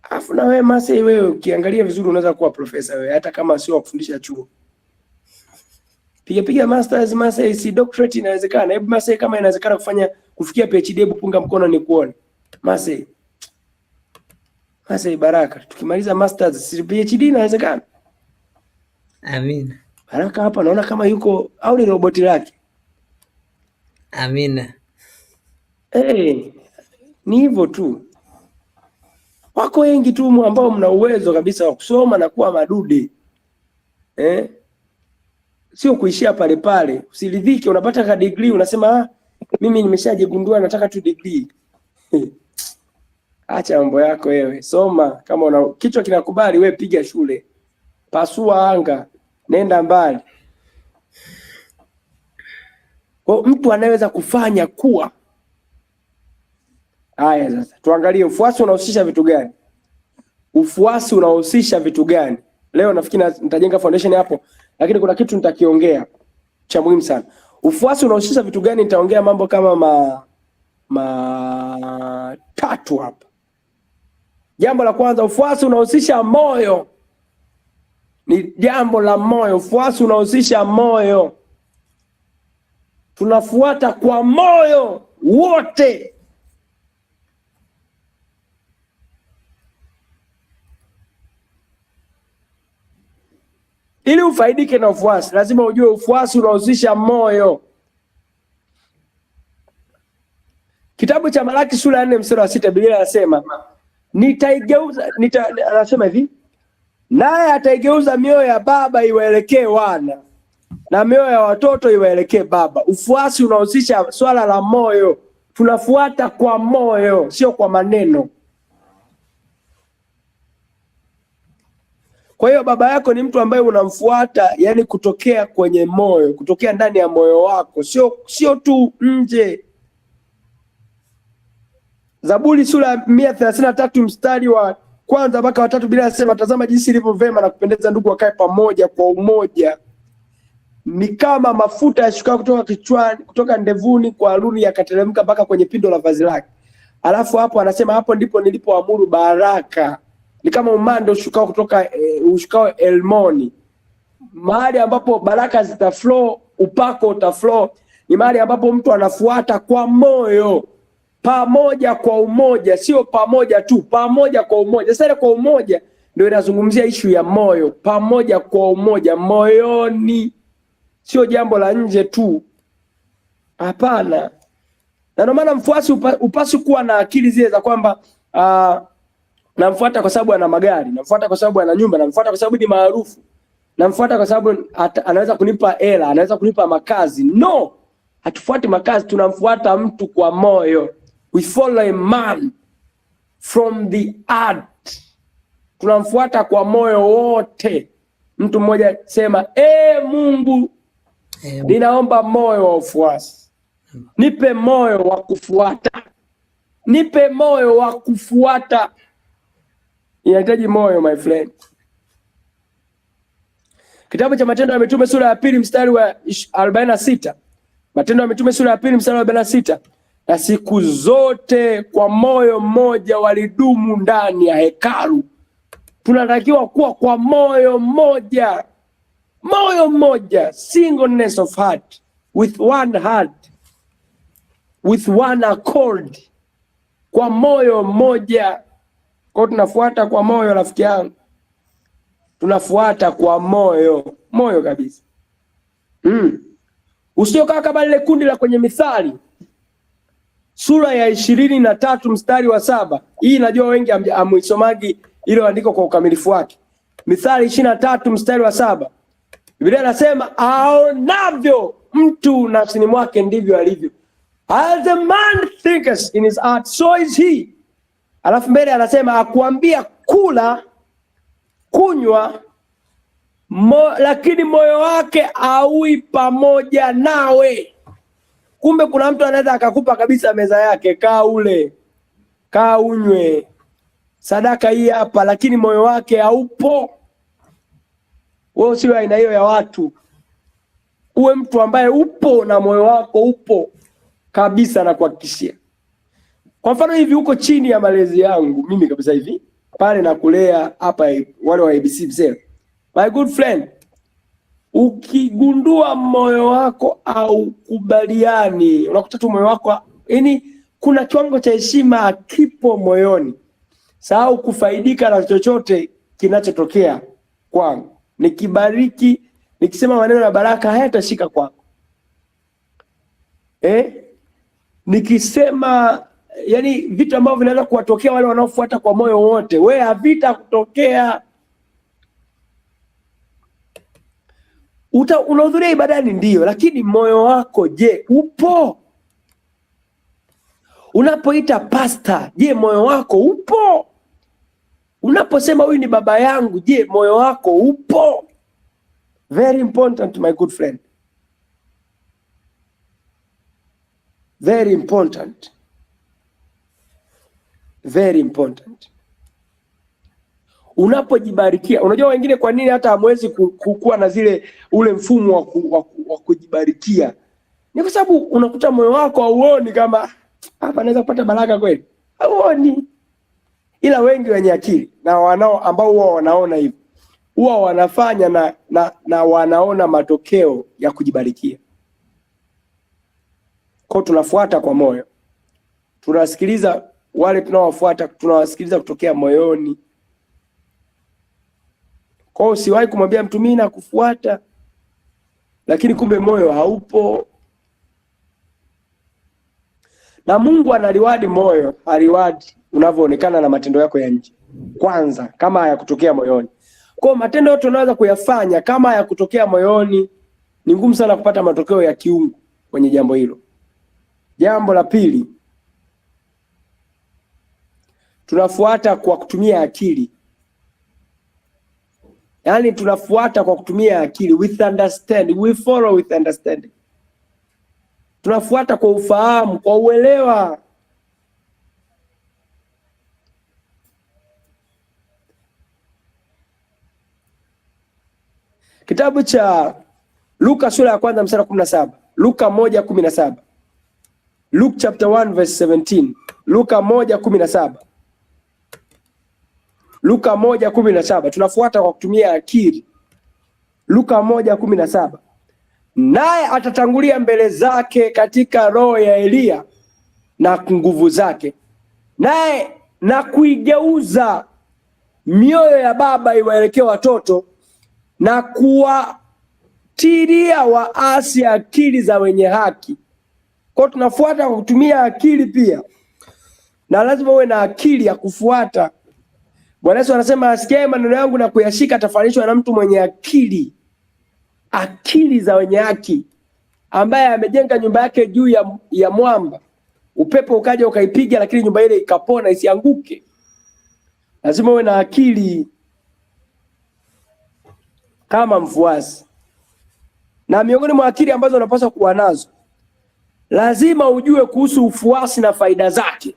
Afu na wewe Masai, wewe ukiangalia vizuri unaweza kuwa profesa wewe hata kama sio kufundisha chuo. Piga masters Masai, si doctorate inawezekana. Hebu Masai kama inawezekana kufikia PhD, hebu punga mkono ni kuone. Masai baraka. Tukimaliza masters si PhD inawezekana? Amina. Haraka hapa naona kama yuko au ni roboti lake. Amina. Ni hivyo tu. Wako wengi tu ambao mna uwezo kabisa wa kusoma na kuwa madude. Sio kuishia pale pale. Usiridhike unapata ka degree unasema mimi nimeshajigundua nataka tu degree. Acha mambo yako wewe. Soma kama una kichwa kinakubali wewe piga shule. Pasua anga. Nenda mbali. Kwa mtu anaweza kufanya kuwa. Haya sasa tuangalie ufuasi unahusisha vitu gani? Ufuasi unahusisha vitu gani? Leo nafikiri nitajenga foundation hapo, lakini kuna kitu nitakiongea cha muhimu sana. Ufuasi unahusisha vitu gani? Nitaongea mambo kama tatu hapa. Jambo la kwanza, ufuasi unahusisha moyo. Ni jambo la moyo. Ufuasi unahusisha moyo. Tunafuata kwa moyo wote. Ili ufaidike na ufuasi, lazima ujue ufuasi unahusisha moyo. Kitabu cha Malaki sura ya 4 mstari wa 6 Biblia inasema anasema hivi, naye ataigeuza mioyo ya baba iwaelekee wana na mioyo ya watoto iwaelekee baba. Ufuasi unahusisha swala la moyo. Tunafuata kwa moyo, sio kwa maneno. Kwa hiyo baba yako ni mtu ambaye unamfuata, yani kutokea kwenye moyo, kutokea ndani ya moyo wako, sio tu nje. Zaburi sura ya 133 mstari wa kwanza mpaka wa 3 Biblia inasema, tazama jinsi ilivyo vema na kupendeza ndugu wakae pamoja kwa umoja. Ni kama mafuta yashuka kutoka kichwani, kutoka ndevuni kwa Haruni yakateremka mpaka kwenye pindo la vazi lake. Alafu hapo anasema hapo ndipo nilipoamuru baraka. Ni kama umande ushukao kutoka ushukao Elmoni. Mahali ambapo baraka zitaflow, upako utaflow. Ni mahali ambapo mtu anafuata kwa moyo, pamoja kwa umoja, sio pamoja tu, pamoja kwa umoja. Sasa kwa umoja ndio inazungumzia issue ya moyo, pamoja kwa umoja moyoni, sio jambo la nje tu. Hapana. Na ndio maana mfuasi upasi kuwa na akili zile za kwamba namfuata kwa sababu ana magari, namfuata kwa sababu ana nyumba, namfuata kwa sababu ni maarufu, namfuata kwa sababu anaweza kunipa hela, anaweza kunipa makazi. No, hatufuati makazi, tunamfuata mtu kwa moyo. We follow a man from the heart. Tunamfuata kwa moyo wote. Mtu mmoja sema, Mungu, ninaomba moyo wa ufuasi. Nipe moyo wa kufuata. Nipe moyo wa kufuata. Inahitaji moyo, my friend. Kitabu cha Matendo ya Mitume sura ya 2 mstari wa 46. Matendo ya Mitume sura ya 2 mstari wa 46. Na siku zote kwa moyo mmoja walidumu ndani ya hekalu. Tunatakiwa kuwa kwa moyo mmoja. Moyo mmoja, singleness of heart, with one heart, with one accord. Kwa moyo mmoja. Kwa tunafuata kwa moyo, rafiki yangu. Tunafuata kwa moyo, moyo kabisa. Usiokaa kama lile kundi la kwenye Mithali sura ya 23 mstari wa 7. Hii najua wengi amuisomagi ile andiko kwa ukamilifu wake. Mithali 23 mstari wa 7. Biblia inasema aonavyo mtu nafsini mwake ndivyo alivyo. As a man thinketh in his heart, so is he. Alafu mbele anasema akuambia kula, kunywa, lakini moyo wake haui pamoja nawe. Kumbe kuna mtu anaweza akakupa kabisa meza yake, kaa ule, kaa unywe, sadaka hii hapa, lakini moyo wake haupo. Wewe sio aina hiyo ya watu. Uwe mtu ambaye upo na moyo wako upo kabisa, na kuhakikishia. Kwa mfano hivi uko chini ya malezi yangu mimi kabisa hivi, pale na kulea hapa wale wa ABC mzee. My good friend, ukigundua moyo wako au kubaliani, unakuta tu moyo wako, yani kuna kiwango cha heshima kipo moyoni. Sahau kufaidika na chochote kinachotokea kwangu. Nikibariki, nikisema maneno ya baraka hayatashika kwako. Nikisema yani vitu ambavyo vinaweza kuwatokea wale wanaofuata kwa moyo wote, wewe havita kutokea. Unahudhuria ibadani ndio, lakini moyo wako je, upo? Unapoita pasta, je, moyo wako upo? Unaposema huyu ni baba yangu, je, moyo wako upo? Very important, my good friend. Very important. Very important. Unapojibarikia, unajua wengine kwa nini hata hamwezi kuwa na ule mfumo wa kujibarikia? Ni kwa sababu unakuta moyo wako hauoni kama hapa naweza kupata baraka kweli. Hauoni. Ila wengi wenye akili na ambao huwa wanaona hivyo, huwa wanafanya na wanaona matokeo ya kujibarikia. Kwa tunafuata kwa moyo. Tunasikiliza wale tunaowafuata, tunawasikiliza kutokea moyoni. Kwa hiyo usiwahi kumwambia mtu mimi nakufuata, lakini kumbe moyo haupo. Na Mungu analiwadi moyo, aliwadi unavyoonekana na matendo yako ya nje. Kwanza kama hayakutokea moyoni. Kwa matendo yote unaweza kuyafanya kama hayakutokea moyoni, ni ngumu sana kupata matokeo ya kiungu kwenye jambo hilo. Jambo la pili, tunafuata kwa kutumia akili. Yaani tunafuata kwa kutumia akili, with understanding, we follow with understanding. Tunafuata kwa ufahamu, kwa uelewa. Kitabu cha Luka sura ya kwanza mstari 17. Luka 1:17. Luke chapter 1 verse 17. Luka 1:17. Luka 1:17. Tunafuata kwa kutumia akili. Luka 1:17. Naye atatangulia mbele zake katika roho ya Elia na nguvu zake, naye na kuigeuza mioyo ya baba iwaelekee watoto, na kuwatiria waasi akili za wenye haki. Kwa tunafuata kwa kutumia akili pia, na lazima uwe na akili ya kufuata. Bwana Yesu anasema asikiaye maneno yangu na kuyashika atafananishwa na mtu mwenye akili. Akili za wenye haki, ambaye amejenga nyumba yake juu ya mwamba, upepo ukaja ukaipiga, lakini nyumba ile ikapona isianguke. Lazima uwe na akili kama mfuasi. Na miongoni mwa akili ambazo unapaswa kuwa nazo, lazima ujue kuhusu ufuasi na faida zake.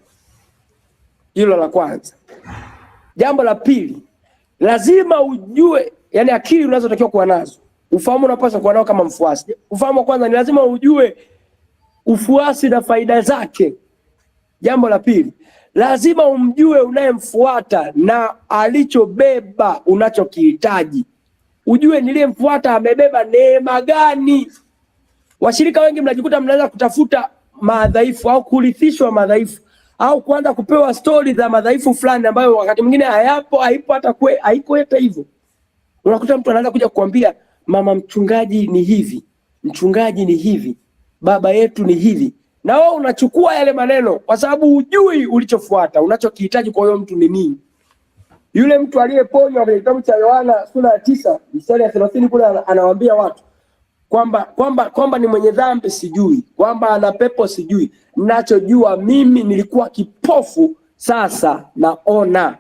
Hilo la kwanza. Jambo la pili, lazima ujue, yani akili unazotakiwa kuwa nazo, ufahamu unapaswa kuwa nao kama mfuasi. Ufahamu wa kwanza ni lazima ujue ufuasi na faida zake. Jambo la pili, lazima umjue unayemfuata na alichobeba unachokihitaji. Ujue niliyemfuata amebeba neema gani. Washirika wengi mnajikuta mnaanza kutafuta madhaifu au kurithishwa madhaifu au kuanza kupewa stori za madhaifu fulani ambayo wakati mwingine haipo hata haiko hata hivyo. Unakuta mtu anaanza kuja kukuambia mama mchungaji ni hivi, mchungaji ni hivi, baba yetu ni hivi. Na wewe unachukua yale maneno kwa sababu hujui ulichofuata, unachokihitaji kwa huyo mtu ni nini. Yule mtu aliyeponywa kwenye kitabu cha Yohana sura ya 9 mstari ya 30 kule anawaambia watu kwamba ni mwenye dhambi sijui, kwamba ana pepo sijui, ninachojua mimi nilikuwa kipofu sasa naona.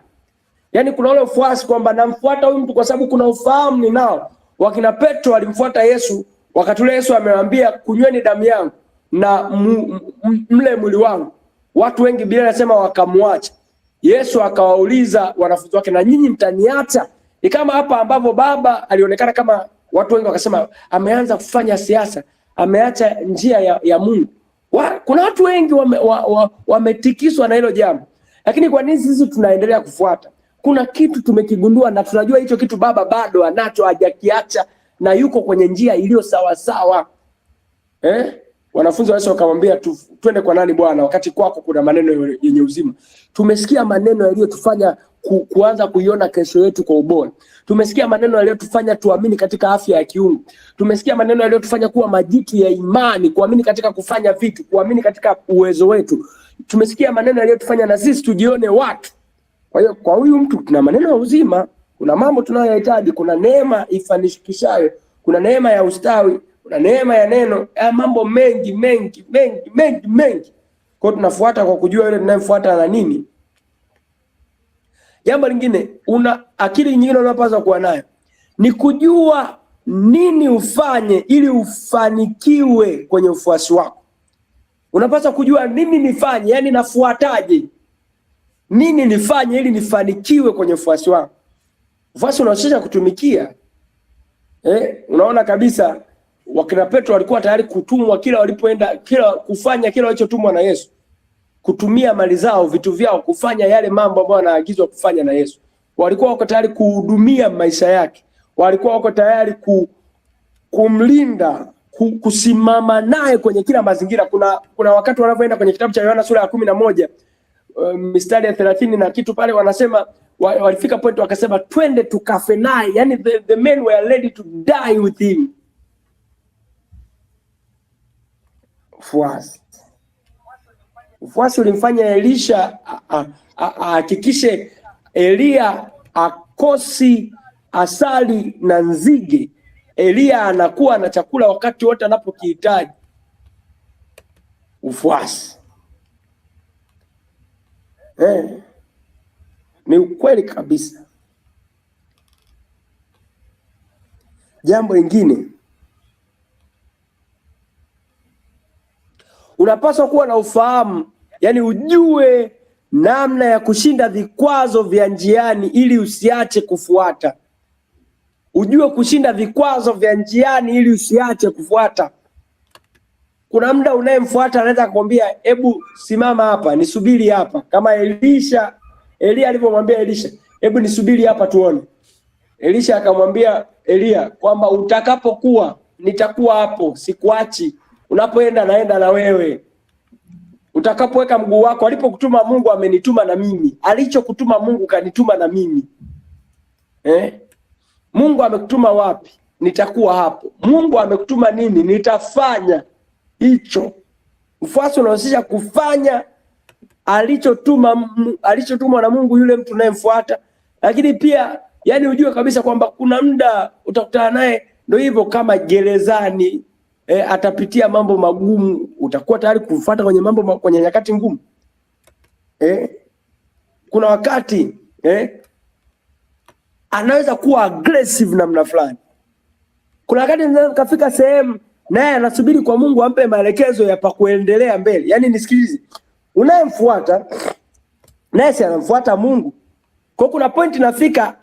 Yaani kuna ule ufuasi kwamba namfuata huyu mtu kwa sababu kuna ufahamu ninao. Wakina Petro walimfuata Yesu, wakati ule Yesu amewaambia kunyweni damu yangu na mle mwili wangu. Watu wengi Biblia inasema wakamwacha. Yesu akawauliza wanafunzi wake, na nyinyi mtaniacha? Ni kama hapa ambapo baba alionekana kama watu wengi wakasema ameanza kufanya siasa, ameacha njia ya Mungu. Kuna watu wengi wametikiswa na hilo jambo. Lakini kwa nini sisi tunaendelea kufuata? Kuna kitu tumekigundua na tunajua hicho kitu baba bado anacho, hajakiacha na yuko kwenye njia iliyo sawa sawa. Wanafunzi wa Yesu wakamwambia twende kwa nani Bwana, wakati kwako kuna maneno yenye uzima. Tumesikia maneno yaliyotufanya kuanza kuiona kesho yetu kwa ubora. Tumesikia maneno yaliyotufanya tuamini katika afya ya kiungu. Tumesikia maneno yaliyotufanya kuwa majitu ya imani, kuamini katika kufanya vitu, kuamini katika uwezo wetu. Tumesikia maneno yaliyotufanya na sisi tujione watu. Kwa hiyo kwa huyu mtu tuna maneno ya uzima, kuna mambo tunayohitaji, kuna neema ifanikishayo, kuna neema ya ustawi, kuna neema ya neno, ya mambo mengi. Kwa tunafuata kwa kujua yule tunayemfuata na nini. Jambo lingine, akili nyingine unapaswa kuwa nayo ni kujua nini ufanye ili ufanikiwe kwenye ufuasi wako. Unapaswa kujua nini nifanye, yani nafuataje? Nini nifanye ili nifanikiwe kwenye ufuasi wako? Ufuasi unahusisha kutumikia. Unaona kabisa wakina Petro walikuwa tayari kutumwa kila walipoenda, kufanya kila walichotumwa na Yesu. Kutumia mali zao, vitu vyao, kufanya yale mambo ambayo wanaagizwa kufanya na Yesu. Walikuwa wako tayari kuhudumia maisha yake. Walikuwa wako tayari kumlinda, kusimama naye kwenye kila mazingira. Kuna wakati wanapoenda kwenye kitabu cha Yohana sura ya 11 mistari ya 30 na kitu pale, wanasema walifika point wakasema twende tukafe naye. Yani the men were ready to die with him. Ufuasi ulimfanya Elisha ahakikishe Elia akosi asali na nzige. Elia anakuwa na chakula wakati wote anapokihitaji. Ufuasi. Ni ukweli kabisa. Jambo lingine, unapaswa kuwa na ufahamu, yani ujue namna ya kushinda vikwazo vya njiani ili usiache kufuata. Ujue kushinda vikwazo vya njiani ili usiache kufuata. Kuna muda unayemfuata anaweza kukwambia hebu simama hapa, nisubiri hapa. Kama Elia alivyomwambia Elisha, hebu nisubiri hapa tuone. Elisha akamwambia Elia kwamba utakapokuwa nitakuwa hapo, sikuachi. Unapoenda naenda na wewe. Utakapoweka mguu wako, alipokutuma Mungu amenituma na mimi. Alichokutuma Mungu kanituma na mimi. Mungu amekutuma wapi? Nitakuwa hapo. Mungu amekutuma nini? Nitafanya hicho. Ufuasi unahusisha kufanya alichotumwa na Mungu yule mtu unayemfuata. Lakini pia yani ujue kabisa kwamba kuna muda utakutana naye ndio hivyo kama gerezani, atapitia mambo magumu. Utakuwa tayari kufuata kwenye nyakati ngumu. Kuna wakati anaweza kuwa aggressive namna fulani. Kuna wakati kafika sehemu naye anasubiri kwa Mungu ampe maelekezo ya pa kuendelea mbele. Yani nisikilize, unayemfuata naye si anamfuata Mungu. Kwa kuna point nafika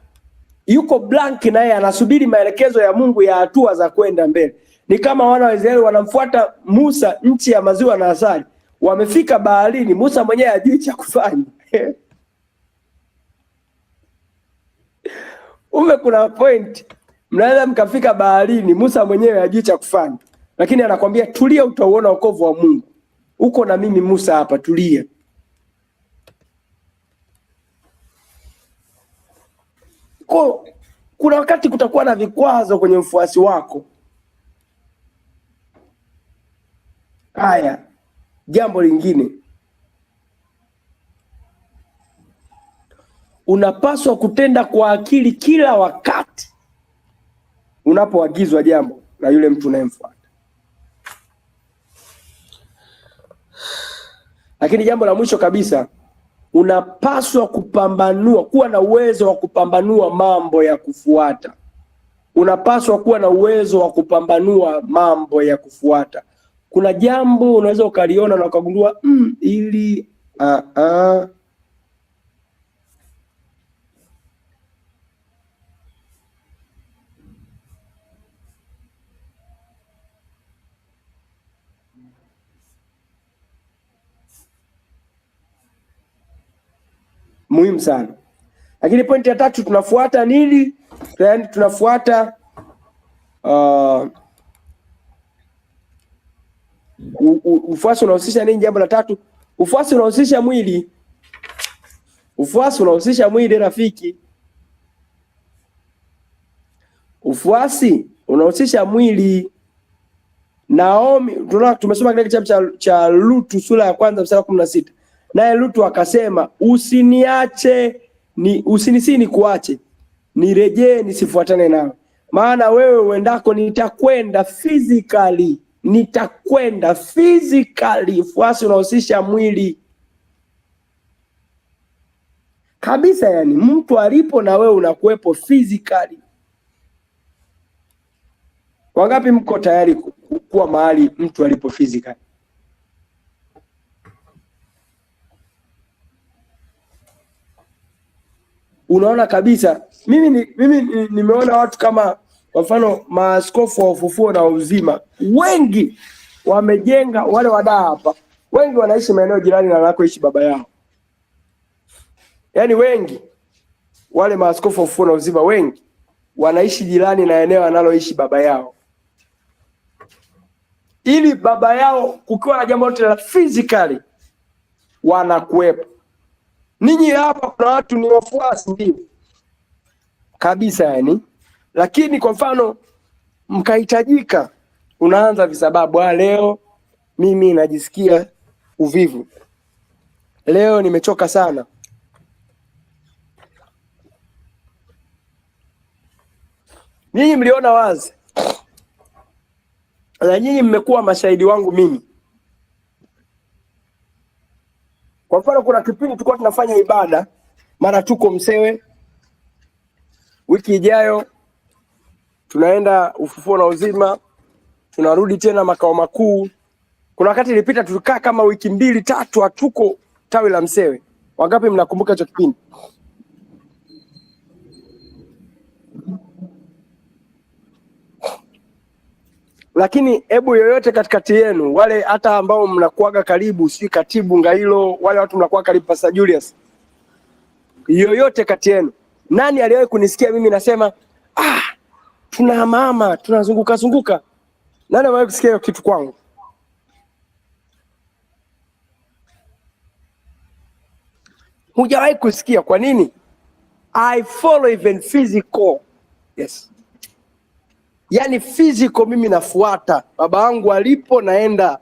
yuko blank naye anasubiri maelekezo ya Mungu ya hatua za kwenda mbele. Ni kama wana wa Israeli wanamfuata Musa nchi ya maziwa na asali. Wamefika baharini, Musa mwenyewe hajui cha kufanya. Kuna point mnaweza mkafika baharini, Musa mwenyewe hajui cha kufanya. Lakini anakwambia tulia, utauona wokovu wa Mungu. Uko na mimi Musa hapa, tulia. Kuna wakati kutakuwa na vikwazo kwenye mfuasi wako. Haya, jambo lingine, unapaswa kutenda kwa akili kila wakati unapoagizwa jambo na yule mtu unayemfuata. Lakini jambo la mwisho kabisa, unapaswa kuwa na uwezo wa kupambanua mambo ya kufuata. Unapaswa kuwa na uwezo wa kupambanua mambo ya kufuata. Kuna jambo unaweza ukaliona na ukagundua ili muhimu sana. Lakini pointi ya tatu, tunafuata nini? Yaani tunafuata Ufuasi unahusisha nini? Jambo la tatu, ufuasi unahusisha mwili. Ufuasi unahusisha mwili rafiki. Ufuasi unahusisha mwili. Naomi, tumesoma kile kitabu cha Lutu sura ya 1 mstari wa 16. Naye Lutu akasema, usinisi kuache, nirejee nisifuatane nawe. Maana wewe uendako nitakwenda physically. Ufuasi unahusisha mwili kabisa, yani mtu alipo na wewe unakuwepo physically. Wangapi mko tayari kuwa mahali mtu alipo physically? Unaona kabisa. Mimi nimeona watu kama kwa mfano maaskofu wa ufufuo na uzima, wengi wamejenga, wale wadaa hapa, wengi wanaishi maeneo jirani na wanakoishi baba yao. Yaani wengi wale maaskofu wa ufufuo na uzima, wengi wanaishi jirani na eneo analoishi baba yao, ili baba yao kukiwa na jambo lote la physically wanakuwepo. Ninyi hapa kuna watu ni wafuasi ndio kabisa yani, lakini kwa mfano mkahitajika, unaanza visababu. Leo mimi najisikia uvivu, leo nimechoka sana. Nyinyi mliona wazi na nyinyi mmekuwa mashahidi wangu mimi. Kwa mfano kuna kipindi tulikuwa tunafanya ibada, mara tuko Msewe, wiki ijayo tunaenda ufufuo na uzima, tunarudi tena makao makuu. Kuna wakati ilipita tulikaa kama wiki 2-3 hatuko tawi la Msewe. Wangapi mnakumbuka hicho kipindi? Lakini hebu yoyote katikati yenu, wale hata ambao mnakuaga karibu, si katibu Ngailo, wale watu mnakuwa karibu Pastor Julius, yoyote kati yenu, nani aliwahi kunisikia mimi nasema tuna mama tunazunguka zunguka? Nani aliwahi kusikia hiyo kitu kwangu? Hujawahi kusikia. Kwa nini? I follow even physical. Yes. Yani physical mimi nafuata baba yangu alipo, naenda.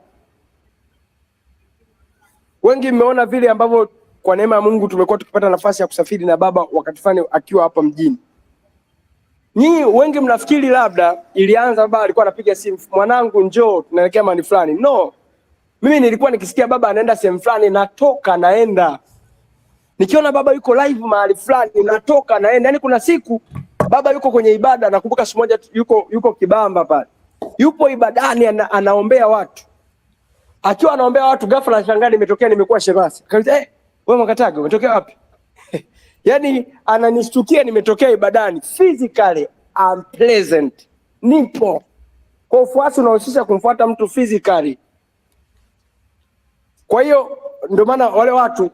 Wengi mmeona vile ambavyo kwa neema ya Mungu tumekuwa tukipata nafasi ya kusafiri na baba wakati fulani akiwa hapa mjini. Nyinyi wengi mnafikiri labda ilianza baba alikuwa anapiga simu, mwanangu njoo tunaelekea mahali fulani. No. Mimi nilikuwa nikisikia baba anaenda sehemu fulani, natoka naenda. Nikiona baba yuko live mahali fulani, natoka naenda. Yaani kuna siku baba yuko kwenye ibada, nakumbuka siku moja yuko Kibamba pale. Yupo ibadani anaombea watu. Akiwa anaombea watu ghafla nashangaa nimetokea, nimekuwa shemasi. Akaniambia, wewe Mwakataga umetokea wapi? Yaani ananishtukia nimetokea ibadani. Physically unpleasant. Nipo. Kwa ufuasi unahusisha kumfuata mtu physically. Kwa hiyo ndio maana wale watu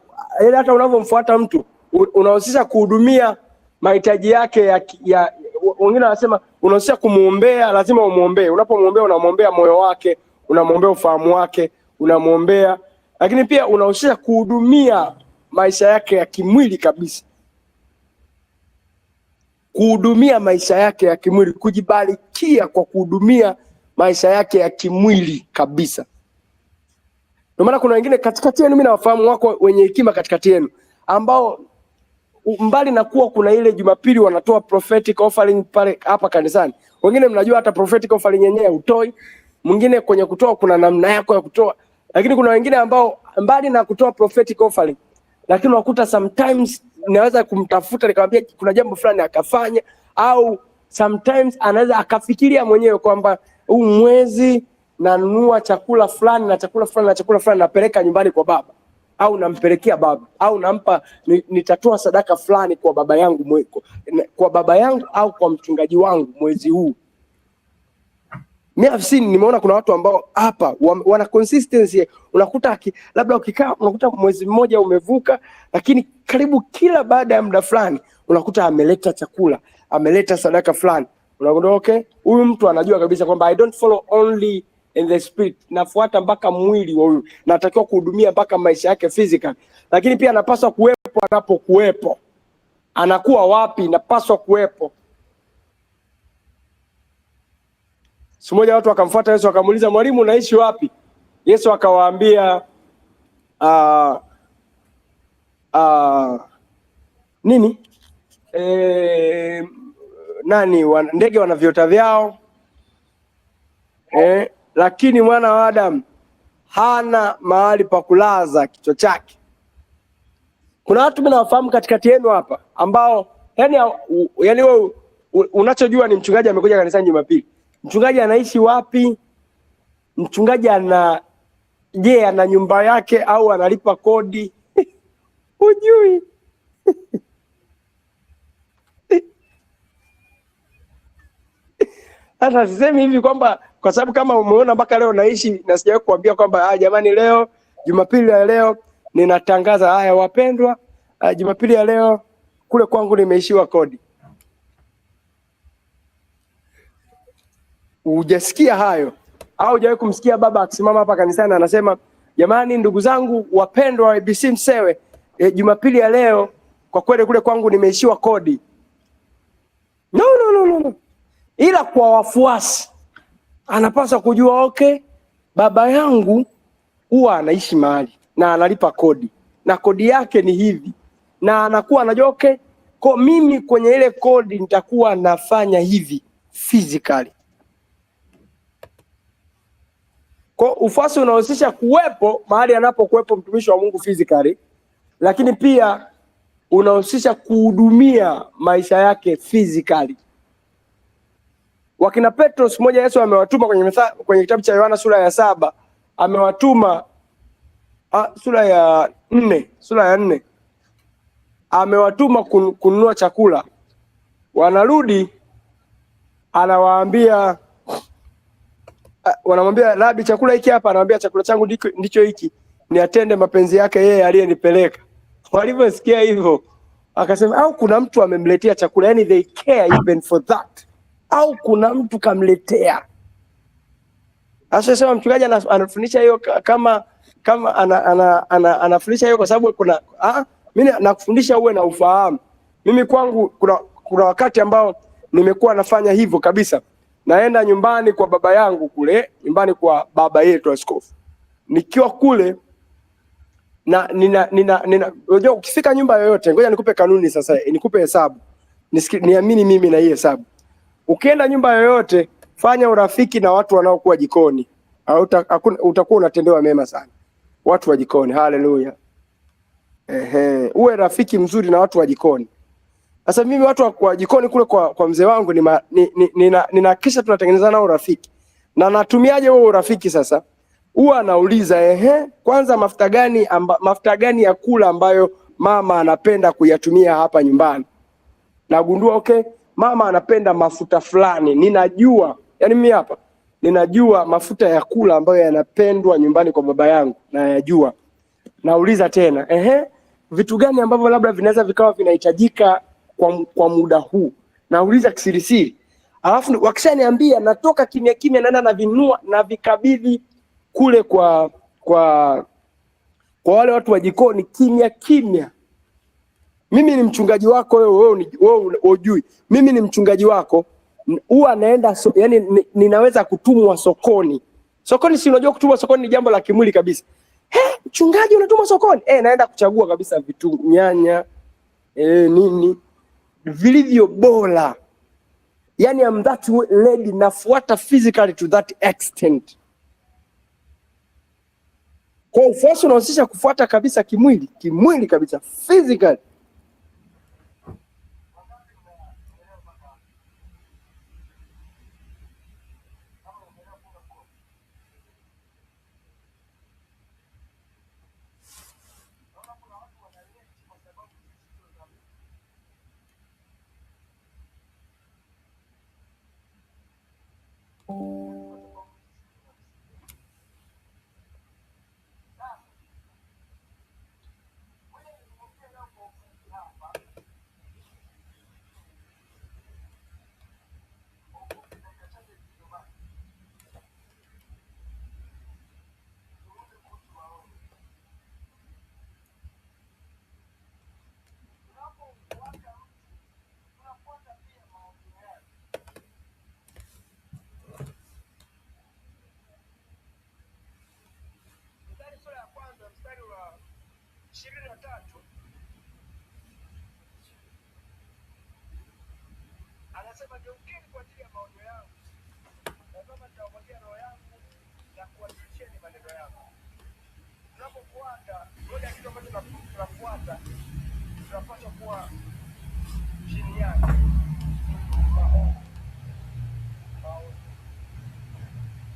hata unavyomfuata mtu unahusisha kuhudumia mahitaji yake ya wengine wanasema unahusisha kumuombea, lazima umuombee. Unapomuombea unamuombea moyo wake, unamuombea ufahamu wake, unamuombea, lakini pia unahusisha kuhudumia maisha yake ya kimwili kabisa. Kuhudumia maisha yake ya kimwili, kujibarikia kwa kuhudumia maisha yake ya kimwili kabisa. Ndio maana kuna wengine katikati yenu, mimi nawafahamu, wako wenye hekima katikati yenu ambao mbali na kuwa kuna ile Jumapili wanatoa prophetic offering pale hapa kanisani. Wengine mnajua hata prophetic offering yenyewe hutoi. Mwingine kwenye kutoa kuna namna yako ya kutoa. Lakini kuna wengine ambao mbali na kutoa prophetic offering, lakini unakuta sometimes naweza kumtafuta nikamwambia kuna jambo fulani akafanya, au sometimes anaweza akafikiria mwenyewe kwamba huu mwezi nanunua chakula fulani na chakula fulani na chakula fulani napeleka nyumbani kwa baba, au nampelekea baba, au nampa nitatoa sadaka fulani kwa baba yangu kwa baba yangu au kwa mchungaji wangu mwezi huu. Mimi nimeona kuna watu ambao hapa wana consistency. Unakuta labda ukikaa unakuta mwezi mmoja umevuka, lakini karibu kila baada ya muda fulani unakuta ameleta chakula, ameleta sadaka fulani. Unaona, okay, huyu mtu anajua kabisa kwamba I don't follow only in the spirit, nafuata mpaka mwili wa huyu, natakiwa kuhudumia mpaka maisha yake physical, lakini pia anapaswa kuwepo anapokuwepo. Anakuwa wapi? Napaswa kuwepo. Siku moja watu wakamfuata Yesu, wakamuuliza, mwalimu, unaishi wapi? Yesu akawaambia nini? Ndege wana viota vyao, lakini mwana wa Adamu hana mahali pa kulaza kichwa chake. Kuna watu mimi nawafahamu katikati yenu hapa ambao yani wewe unachojua ni mchungaji amekuja kanisani Jumapili. Mchungaji anaishi wapi? Mchungaji ana nyumba yake au analipa kodi? Hujui. Hata sisemi hivi kwamba kwa sababu kama umeona mpaka leo naishi na sijawahi kuambia kwamba jamani, leo Jumapili ya leo ninatangaza haya wapendwa, Jumapili ya leo kule kwangu nimeishiwa kodi. Hujasikia hayo? Au hujawahi kumsikia baba akisimama hapa kanisani anasema, jamani ndugu zangu wapendwa wa ABC Msewe, Jumapili ya leo kwa kweli kule kwangu nimeishiwa kodi? No. Ila kwa wafuasi anapaswa kujua, okay, baba yangu huwa anaishi mahali na analipa kodi na kodi yake ni hivi, na anakuwa anajua, okay, kwa mimi kwenye ile kodi nitakuwa nafanya hivi physically. Kwa ufuasi unahusisha kuwepo mahali anapokuwepo mtumishi wa Mungu physically, lakini pia unahusisha kuhudumia maisha yake physically. Wakina Petro siku moja Yesu amewatuma kwenye kitabu cha Yohana sura ya 7, amewatuma sura ya 4 amewatuma kununua chakula. Wanarudi, wanamwambia Rabi, chakula hiki hapa. Anamwambia chakula changu ndicho hiki, niatende mapenzi yake yeye aliyenipeleka. Walivyosikia hivyo akasema, au kuna mtu amemletea chakula, yani they care even for that, au kuna mtu kamletea. Sasa sema mchungaji anafundisha hiyo kama anafundisha hiyo kwa sababu kuna mimi nakufundisha uwe na ufahamu. Mimi kwangu kuna wakati ambao nimekuwa nafanya hivyo kabisa. Naenda nyumbani kwa baba yangu kule, nyumbani kwa baba yetu askofu. Nikiwa kule na unajua ukifika nyumba yoyote, ngoja nikupe kanuni sasa, nikupe hesabu. Niamini mimi na hii hesabu. Ukienda nyumba yoyote, fanya urafiki na watu wanaokuwa jikoni. Utakuwa unatendewa mema sana. Watu wa jikoni, haleluya. Uwe rafiki mzuri na watu wa jikoni. Sasa mimi watu wa jikoni kule kwa mzee wangu ninahakikisha tunatengeneza nao urafiki. Na natumiaje huo urafiki sasa? Huwa anauliza kwanza mafuta gani ya kula ambayo mama anapenda kuyatumia hapa nyumbani. Nagundua okay, mama anapenda mafuta fulani. Ninajua, yani mimi hapa ninajua mafuta ya kula ambayo yanapendwa nyumbani kwa baba yangu, na yajua. Nauliza tena, vitu gani ambavyo labda vinaweza vikawa vinahitajika kwa muda huu. Nauliza kisirisiri. Alafu wakishaniambia, natoka kimya kimya naenda na vinunua na vikabidhi kule kwa wale watu wa jikoni kimya kimya. Mimi ni mchungaji wako, wewe hujui. Mimi ni mchungaji wako. Huwa naenda yani ninaweza kutumwa sokoni. Sokoni, si unajua kutumwa sokoni ni jambo la kimwili kabisa. Mchungaji unatumwa sokoni? Naenda kuchagua kabisa vitu, nyanya, nini vilivyo bora. Yani I'm that lady, nafuata physically to that extent. Kwa ufuasi unahusisha kufuata kabisa kimwili kabisa, physically. Anasema geukeni kwa ajili ya maonyo yangu. Tazama nitawamwagia roho yangu na kuwadirisheni maneno yangu. Tunapofuata moja ya kitu ambacho tunafuata, tunapaswa kuwa chini yake. Maonyo.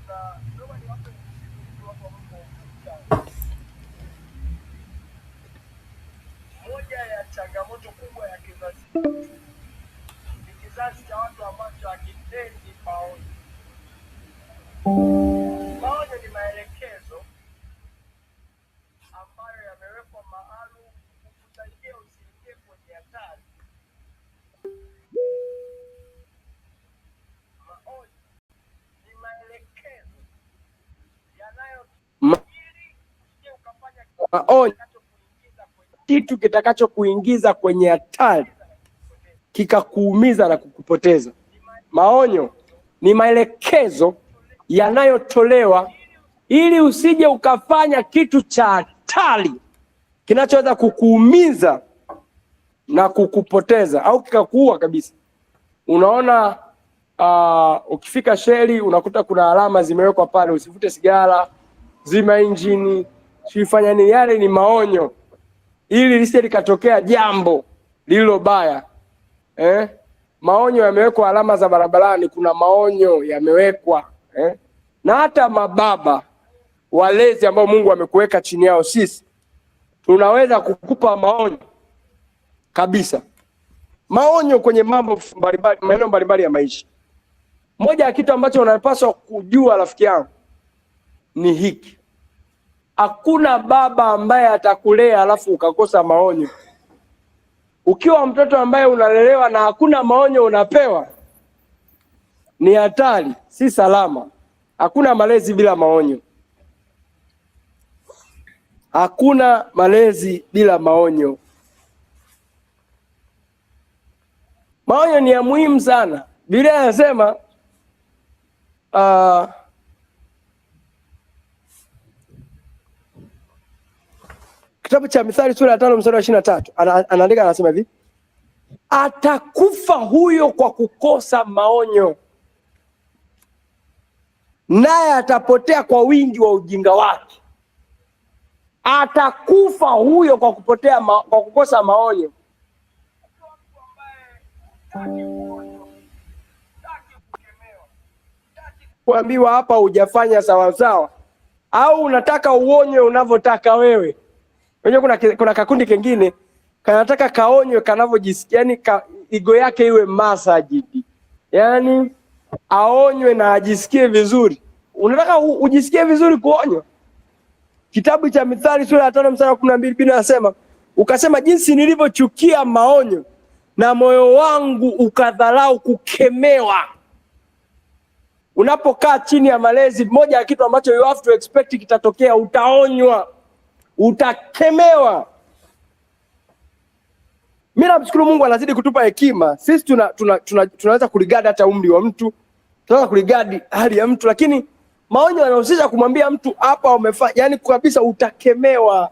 Na ndio ni wapo wako Mungu. Moja ya changamoto kubwa ya kizazi ni kizazi cha watu ambacho hakitendi maonyo. Maonyo ni maelekezo ambayo yamewekwa maalum kukusaidia usiingie kwenye hatari. Maonyo ni maelekezo maonyo kitu kitakachokuingiza kwenye hatari kikakuumiza na kukupoteza. Maonyo ni maelekezo yanayotolewa ili usije ukafanya kitu cha hatari kinachoweza kukuumiza na kukupoteza au kikakuua kabisa. Unaona, ukifika sheli unakuta kuna alama zimewekwa pale, usivute sigara, zima injini, usifanye nini. Yale ni maonyo ili lisije likatokea jambo lililo baya. Maonyo yamewekwa, alama za barabarani, kuna maonyo yamewekwa. Na hata mababa walezi ambao Mungu amekuweka chini yao, sisi tunaweza kukupa maonyo kabisa, maonyo kwenye mambo mbalimbali, maeneo mbalimbali ya maisha. Moja ya kitu ambacho unapaswa kujua, rafiki yangu, ni hiki: hakuna baba ambaye atakulea alafu ukakosa maonyo. Ukiwa mtoto ambaye unalelewa na hakuna maonyo unapewa, ni hatari, si salama. Hakuna malezi bila maonyo. Hakuna malezi bila maonyo. Maonyo ni ya muhimu sana. Biblia inasema kitabu cha Mithali sura ya 5 mstari wa 23, anaandika, anasema hivi: atakufa huyo kwa kukosa maonyo, naye atapotea kwa wingi wa ujinga wake. Atakufa huyo kwa kukosa maonyo. Kuambiwa hapa hujafanya sawa sawa, au unataka uonywe unavyotaka wewe. Unajua kuna kakundi kengine kanataka kaonywe kanavyojisikia, yani ego yake iwe massage, yani aonywe na ajisikie vizuri. Unataka ujisikie vizuri kuonywa? Kitabu cha Mithali sura ya 5 mstari wa 12, Biblia inasema, ukasema jinsi nilivyochukia maonyo na moyo wangu ukadharau kukemewa. Unapokaa chini ya malezi, moja ya kitu ambacho you have to expect kitatokea: utaonywa, utakemewa. Mimi namshukuru Mungu anazidi kutupa hekima. Sisi tunaweza kuligadi hata umri wa mtu, tunaweza kuligadi hali ya mtu, lakini maonyo yanahusisha kumwambia mtu hapa umefanya, yani kabisa utakemewa.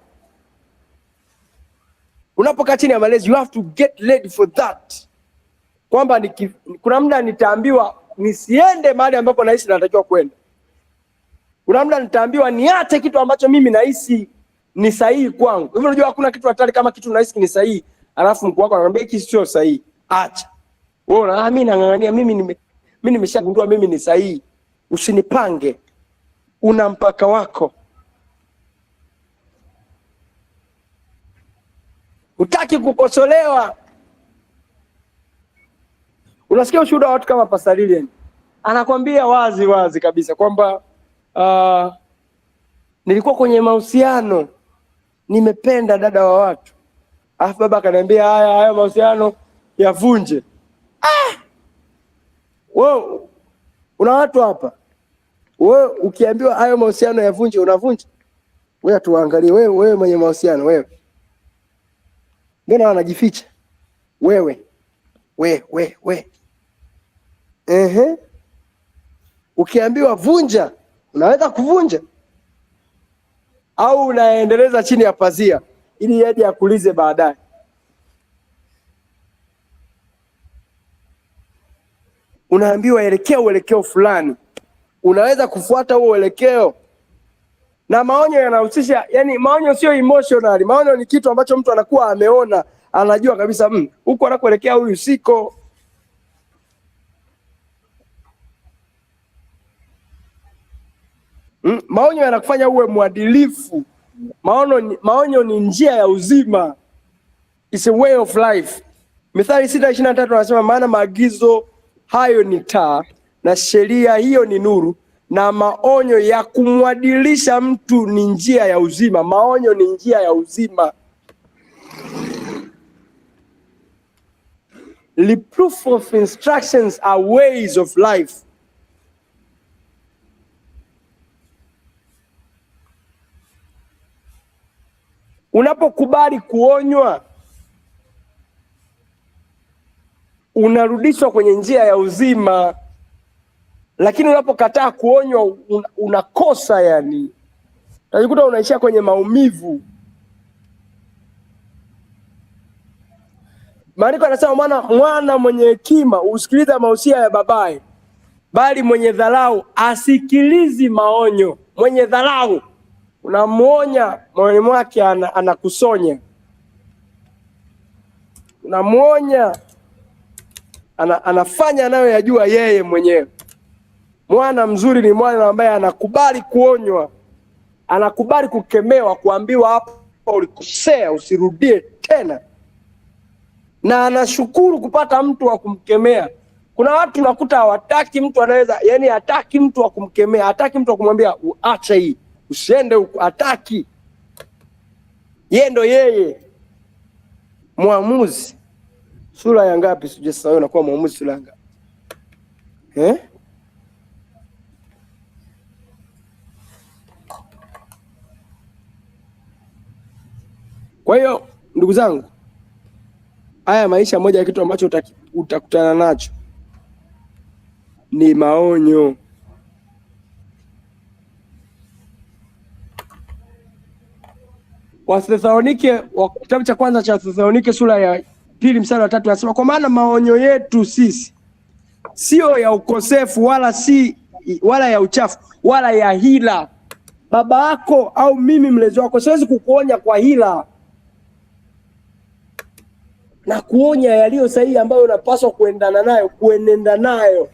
Unapokaa chini ya malezi, you have to get ready for that, kwamba kuna muda nitaambiwa nisiende mahali ambapo nahisi natakiwa kwenda. Kuna muda nitaambiwa niache kitu ambacho mimi nahisi ni sahihi kwangu. Hivyo unajua hakuna kitu hatari kama kitu nahisi ni sahihi, alafu mkuu wako anakuambia hiki sio sahihi, acha. Wewe unaona mimi nang'ang'ania, mimi nimeshagundua mimi ni sahihi. Usinipange, una mpaka wako. Hutaki kukosolewa. Unasikia ushuhuda wa watu kama Pastor Lilian, anakwambia wazi wazi kabisa kwamba nilikuwa kwenye mahusiano, nimependa dada wa watu, alafu baba akaniambia haya mahusiano yavunje. Wewe una watu hapa, wewe ukiambiwa hayo mahusiano yavunje, unavunja? Wewe tuangalie, wewe mwenye mahusiano, wewe mbona anajificha? Wewe ukiambiwa vunja, unaweza kuvunja au unaendeleza chini ya pazia ili yeye akulize baadaye? unaambiwa elekea uelekeo fulani, unaweza kufuata huo uelekeo. Na maonyo yanahusisha, yani maonyo sio emotional. Maonyo ni kitu ambacho mtu anakuwa ameona, anajua kabisa huko anakoelekea huyu siko. Maonyo yanakufanya uwe mwadilifu. Maonyo ni njia ya uzima. It's a way of life. Mithali 6:23 anasema, maana maagizo hayo ni taa na sheria hiyo ni nuru, na maonyo ya kumwadilisha mtu ni njia ya uzima. Maonyo ni njia ya uzima. Reproof of instructions are ways of life. Unapokubali kuonywa, unarudishwa kwenye njia ya uzima. Lakini unapokataa kuonywa, unakosa, yani unajikuta unaishia kwenye maumivu. Maandiko yanasema, mwana mwenye hekima usikiliza mausia ya babaye, bali mwenye dharau asikilizi maonyo. Mwenye dharau unamuonya, moyoni mwake anakusonya. Unamuonya, anafanya anayoyajua yeye mwenyewe. Mwana mzuri ni mwana ambaye anakubali kuonywa, anakubali kukemewa, kuambiwa hapa ulikosea, usirudie tena, na anashukuru kupata mtu wa kumkemea. Kuna watu nakuta hawataki mtu anaweza, yani hataki mtu wa kumkemea, hataki mtu wa kumwambia acha hii, usiende huko, hataki. Yeye ndo yeye. Mwamuzi sura ya ngapi? Sijasahau nakuwa Mwamuzi sura ya ngapi? Kwa hiyo ndugu zangu, haya maisha, moja ya kitu ambacho utakutana nacho ni maonyo. Wathesalonike, kitabu cha kwanza cha Wathesalonike sura ya 2 mstari wa 3 anasema, kwa maana maonyo yetu sisi sio ya ukosefu wala ya uchafu wala ya hila. Baba yako au mimi mlezi wako siwezi kukuonya kwa hila, na kuonya yaliyo sahihi ambayo unapaswa kuenenda nayo.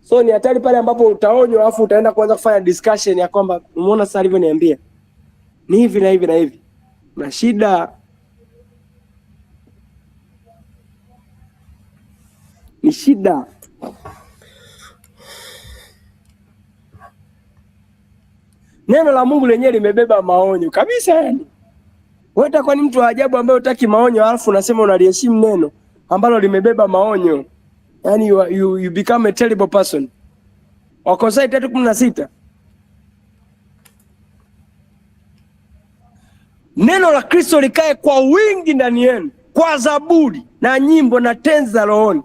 So ni hatari pale ambapo utaonywa alafu utaenda kuanza kufanya discussion ya kwamba umeona sasa alivyoniambia ni hivi na hivi na hivi, na shida ni shida. Neno la Mungu lenyewe limebeba maonyo kabisa. Yani wewe utakuwa ni mtu wa ajabu ambaye hutaki maonyo alafu unasema unaliheshimu neno ambalo limebeba maonyo. Yani you become a terrible person. Wakolosai 3:16. Neno la Kristo likae kwa wingi ndani yenu, kwa zaburi na nyimbo na tenzi za rohoni.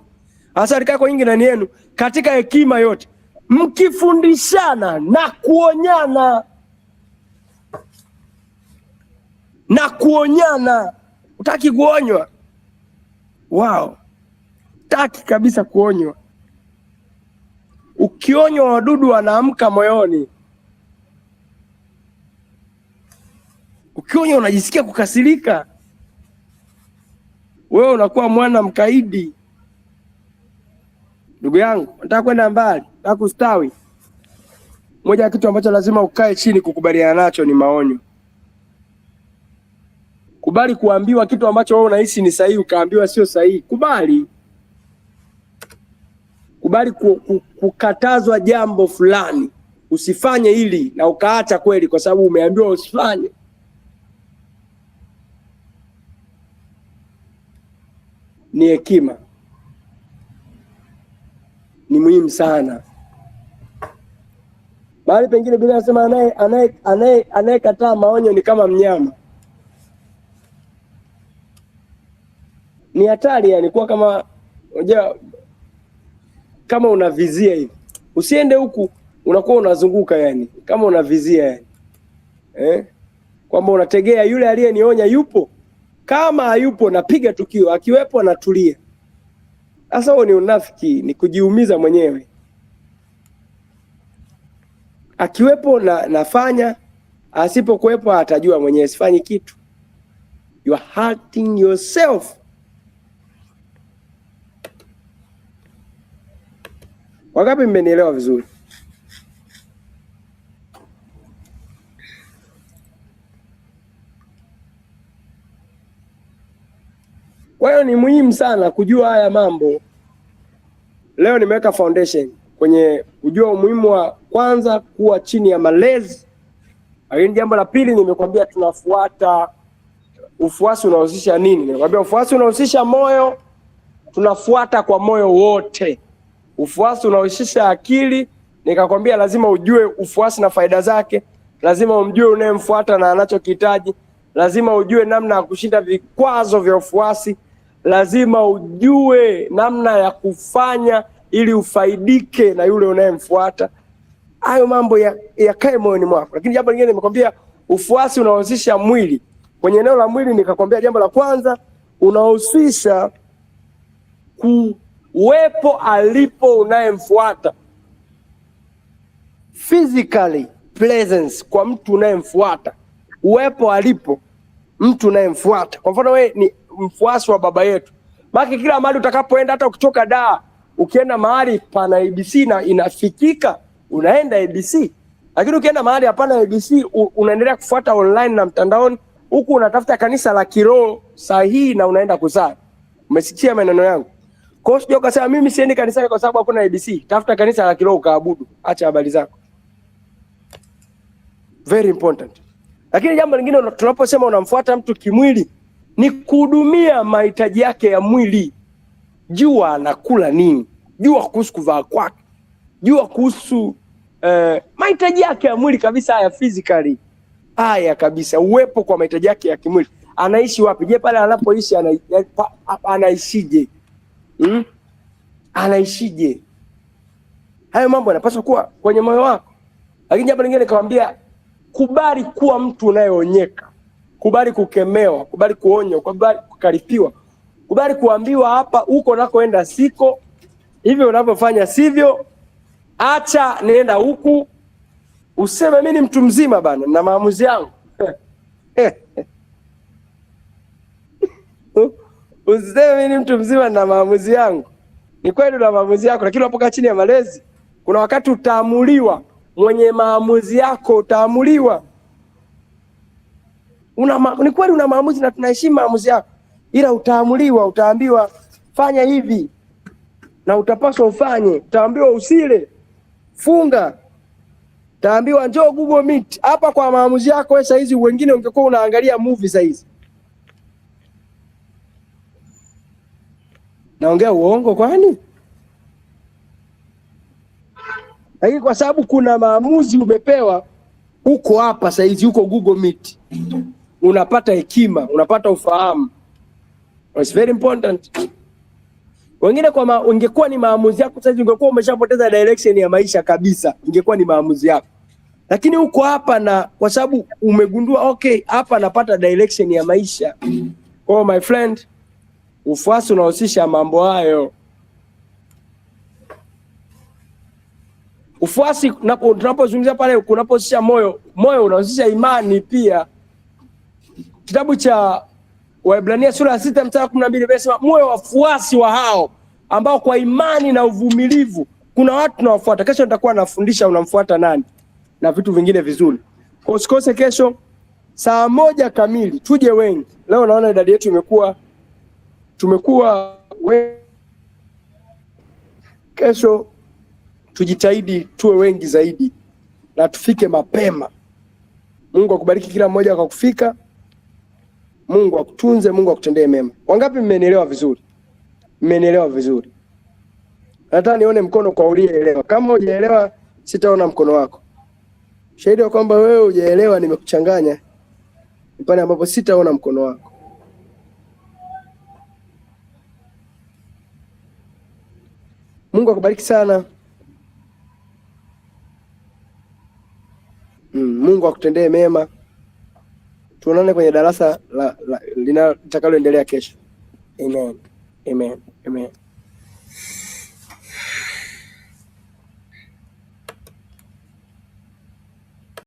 Hasa likae kwa wingi ndani yenu katika hekima yote, mkifundishana na kuonyana. Na kuonyana. Utaki kuonywa? Wow. Taki kabisa kuonywa. Ukionywa wadudu wanaamka moyoni. Ukionywa unajisikia kukasirika. Wewe unakuwa mwana mkaidi. Ndugu yangu, nataka kwenda mbali, nataka kustawi. Moja ya kitu ambacho lazima ukae chini kukubaliana nacho ni maonyo. Kubali kuambiwa kitu ambacho wewe unahisi ni sahihi, ukaambiwa sio sahihi. Kubali. Kubali kukatazwa jambo fulani, usifanye hili, na ukaacha kweli kwa sababu umeambiwa usifanye. Ni hekima. Ni muhimu sana. Bali pengine Biblia inasema anayekataa maonyo ni kama mnyama. Ni hatari, yani kuwa kama unajua, kama unavizia hivi. Usiende huku, unakuwa unazunguka, yani kama unavizia, yani kwamba unategea yule aliyenionya yupo. Kama hayupo napiga tukio, akiwepo natulia. Sasa huo ni unafiki, ni kujiumiza mwenyewe. Akiwepo nafanya, asipokuwepo atajua mwenyewe sifanyi kitu. You are hurting yourself. Wangapi mmenielewa vizuri? Kwa hiyo ni muhimu sana kujua haya mambo. Leo nimeweka foundation kwenye kujua umuhimu wa kwanza kuwa chini ya malezi. Lakini jambo la pili nimekwambia tunafuata ufuasi unahusisha nini? Nimekwambia ufuasi unahusisha moyo, tunafuata kwa moyo wote. Ufuasi unahusisha akili, nikakwambia lazima ujue ufuasi na faida zake, lazima umjue unayemfuata na anachokihitaji, lazima ujue namna ya kushinda vikwazo vya ufuasi, lazima ujue namna ya kufanya ili ufaidike na yule unayemfuata. Hayo mambo yakae moyoni mwako. Lakini jambo lingine nimekwambia ufuasi unahusisha mwili. Kwenye eneo la mwili nikakwambia jambo la kwanza unahusisha kuwepo alipo unayemfuata. Physically presence kwa mtu unayemfuata. Uwepo alipo mtu unayemfuata. Kwa mfano wewe ni mfuasi wa baba yetu. Maana kila mahali utakapoenda, hata ukitoka Dar, ukienda mahali pana ABC na inafikika, unaenda ABC. Lakini ukienda mahali hapana ABC, unaendelea kufuata online na mtandaoni, huku unatafuta kanisa la kiroho sahihi na unaenda kusali. Umesikia maneno yangu? Kwa hiyo sio kasema mimi siendi kanisani kwa sababu hakuna ABC. Tafuta kanisa la kiroho ukaabudu. Acha habari zako. Very important. Lakini jambo lingine tunaposema unamfuata mtu kimwili ni kuhudumia mahitaji yake ya mwili. Jua anakula nini? Jua kuhusu kuvaa kwake. Jua kuhusu mahitaji yake ya mwili kabisa, haya physically. Haya kabisa, uwepo kwa mahitaji yake ya kimwili. Anaishi wapi? Je, pale anapoishi anaishije? Anaishije? Hayo mambo yanapaswa kuwa kwenye moyo wako. Lakini jambo lingine nikamwambia, kubali kuwa mtu unayeonyeka. Kubali kukemewa, kubali kuonywa, kubali kukaripiwa. Kubali kuambiwa hapa huko unakoenda siko, hivyo unavyofanya sivyo. Acha nienda huku. Useme mimi ni mtu mzima bana na maamuzi yangu. Useme mimi ni mtu mzima na maamuzi yangu. Ni kweli na maamuzi yako, lakini unapokaa chini ya malezi, kuna wakati utaamuliwa. Mwenye maamuzi yako utaamuliwa. Ni kweli una maamuzi na tunaheshimu maamuzi yako, ila utaamuliwa, utaambiwa fanya hivi na utapaswa ufanye. Utaambiwa usile, funga. Utaambiwa njoo Google Meet. Hapa kwa maamuzi yako wewe saizi, wengine ungekuwa unaangalia movie saizi. Naongea uongo kwani? Lakini kwa sababu kuna maamuzi umepewa, uko hapa saizi, uko Google Meet. Unapata hekima, unapata ufahamu. It's very important. Wengine kwa ungekuwa ni maamuzi yako sasa, ungekuwa umeshapoteza direction ya maisha kabisa, ingekuwa ni maamuzi yako. Lakini uko hapa na kwa sababu umegundua okay, hapa napata direction ya maisha. Oh my friend, ufuasi unahusisha mambo hayo. Ufuasi tunapozungumzia pale kunapohusisha moyo, moyo unahusisha imani pia. Kitabu cha Waebrania sura ya 6 mstari 12 inasema moyo wafuasi wa hao ambao kwa imani na uvumilivu. Kuna watu tunawafuata. Kesho nitakuwa nafundisha unamfuata nani na vitu vingine vizuri. Kwa usikose kesho saa 1 kamili, tuje wengi. Leo naona idadi yetu tumekuwa wengi. Kesho tujitahidi tuwe wengi zaidi na tufike mapema. Mungu akubariki kila mmoja kwa kufika. Mungu akutunze, Mungu akutendee mema. Wangapi mmenielewa vizuri? Mmenielewa vizuri? Nataka nione mkono kwa uliyeelewa. Kama hujaelewa sitaona mkono wako. Shahidi wa kwamba wewe hujaelewa nimekuchanganya. Ni pale ambapo sitaona mkono wako. Mungu akubariki sana. Mungu akutendee mema. Tuonane kwenye darasa litakaloendelea kesho. Amen. Amen. Amen.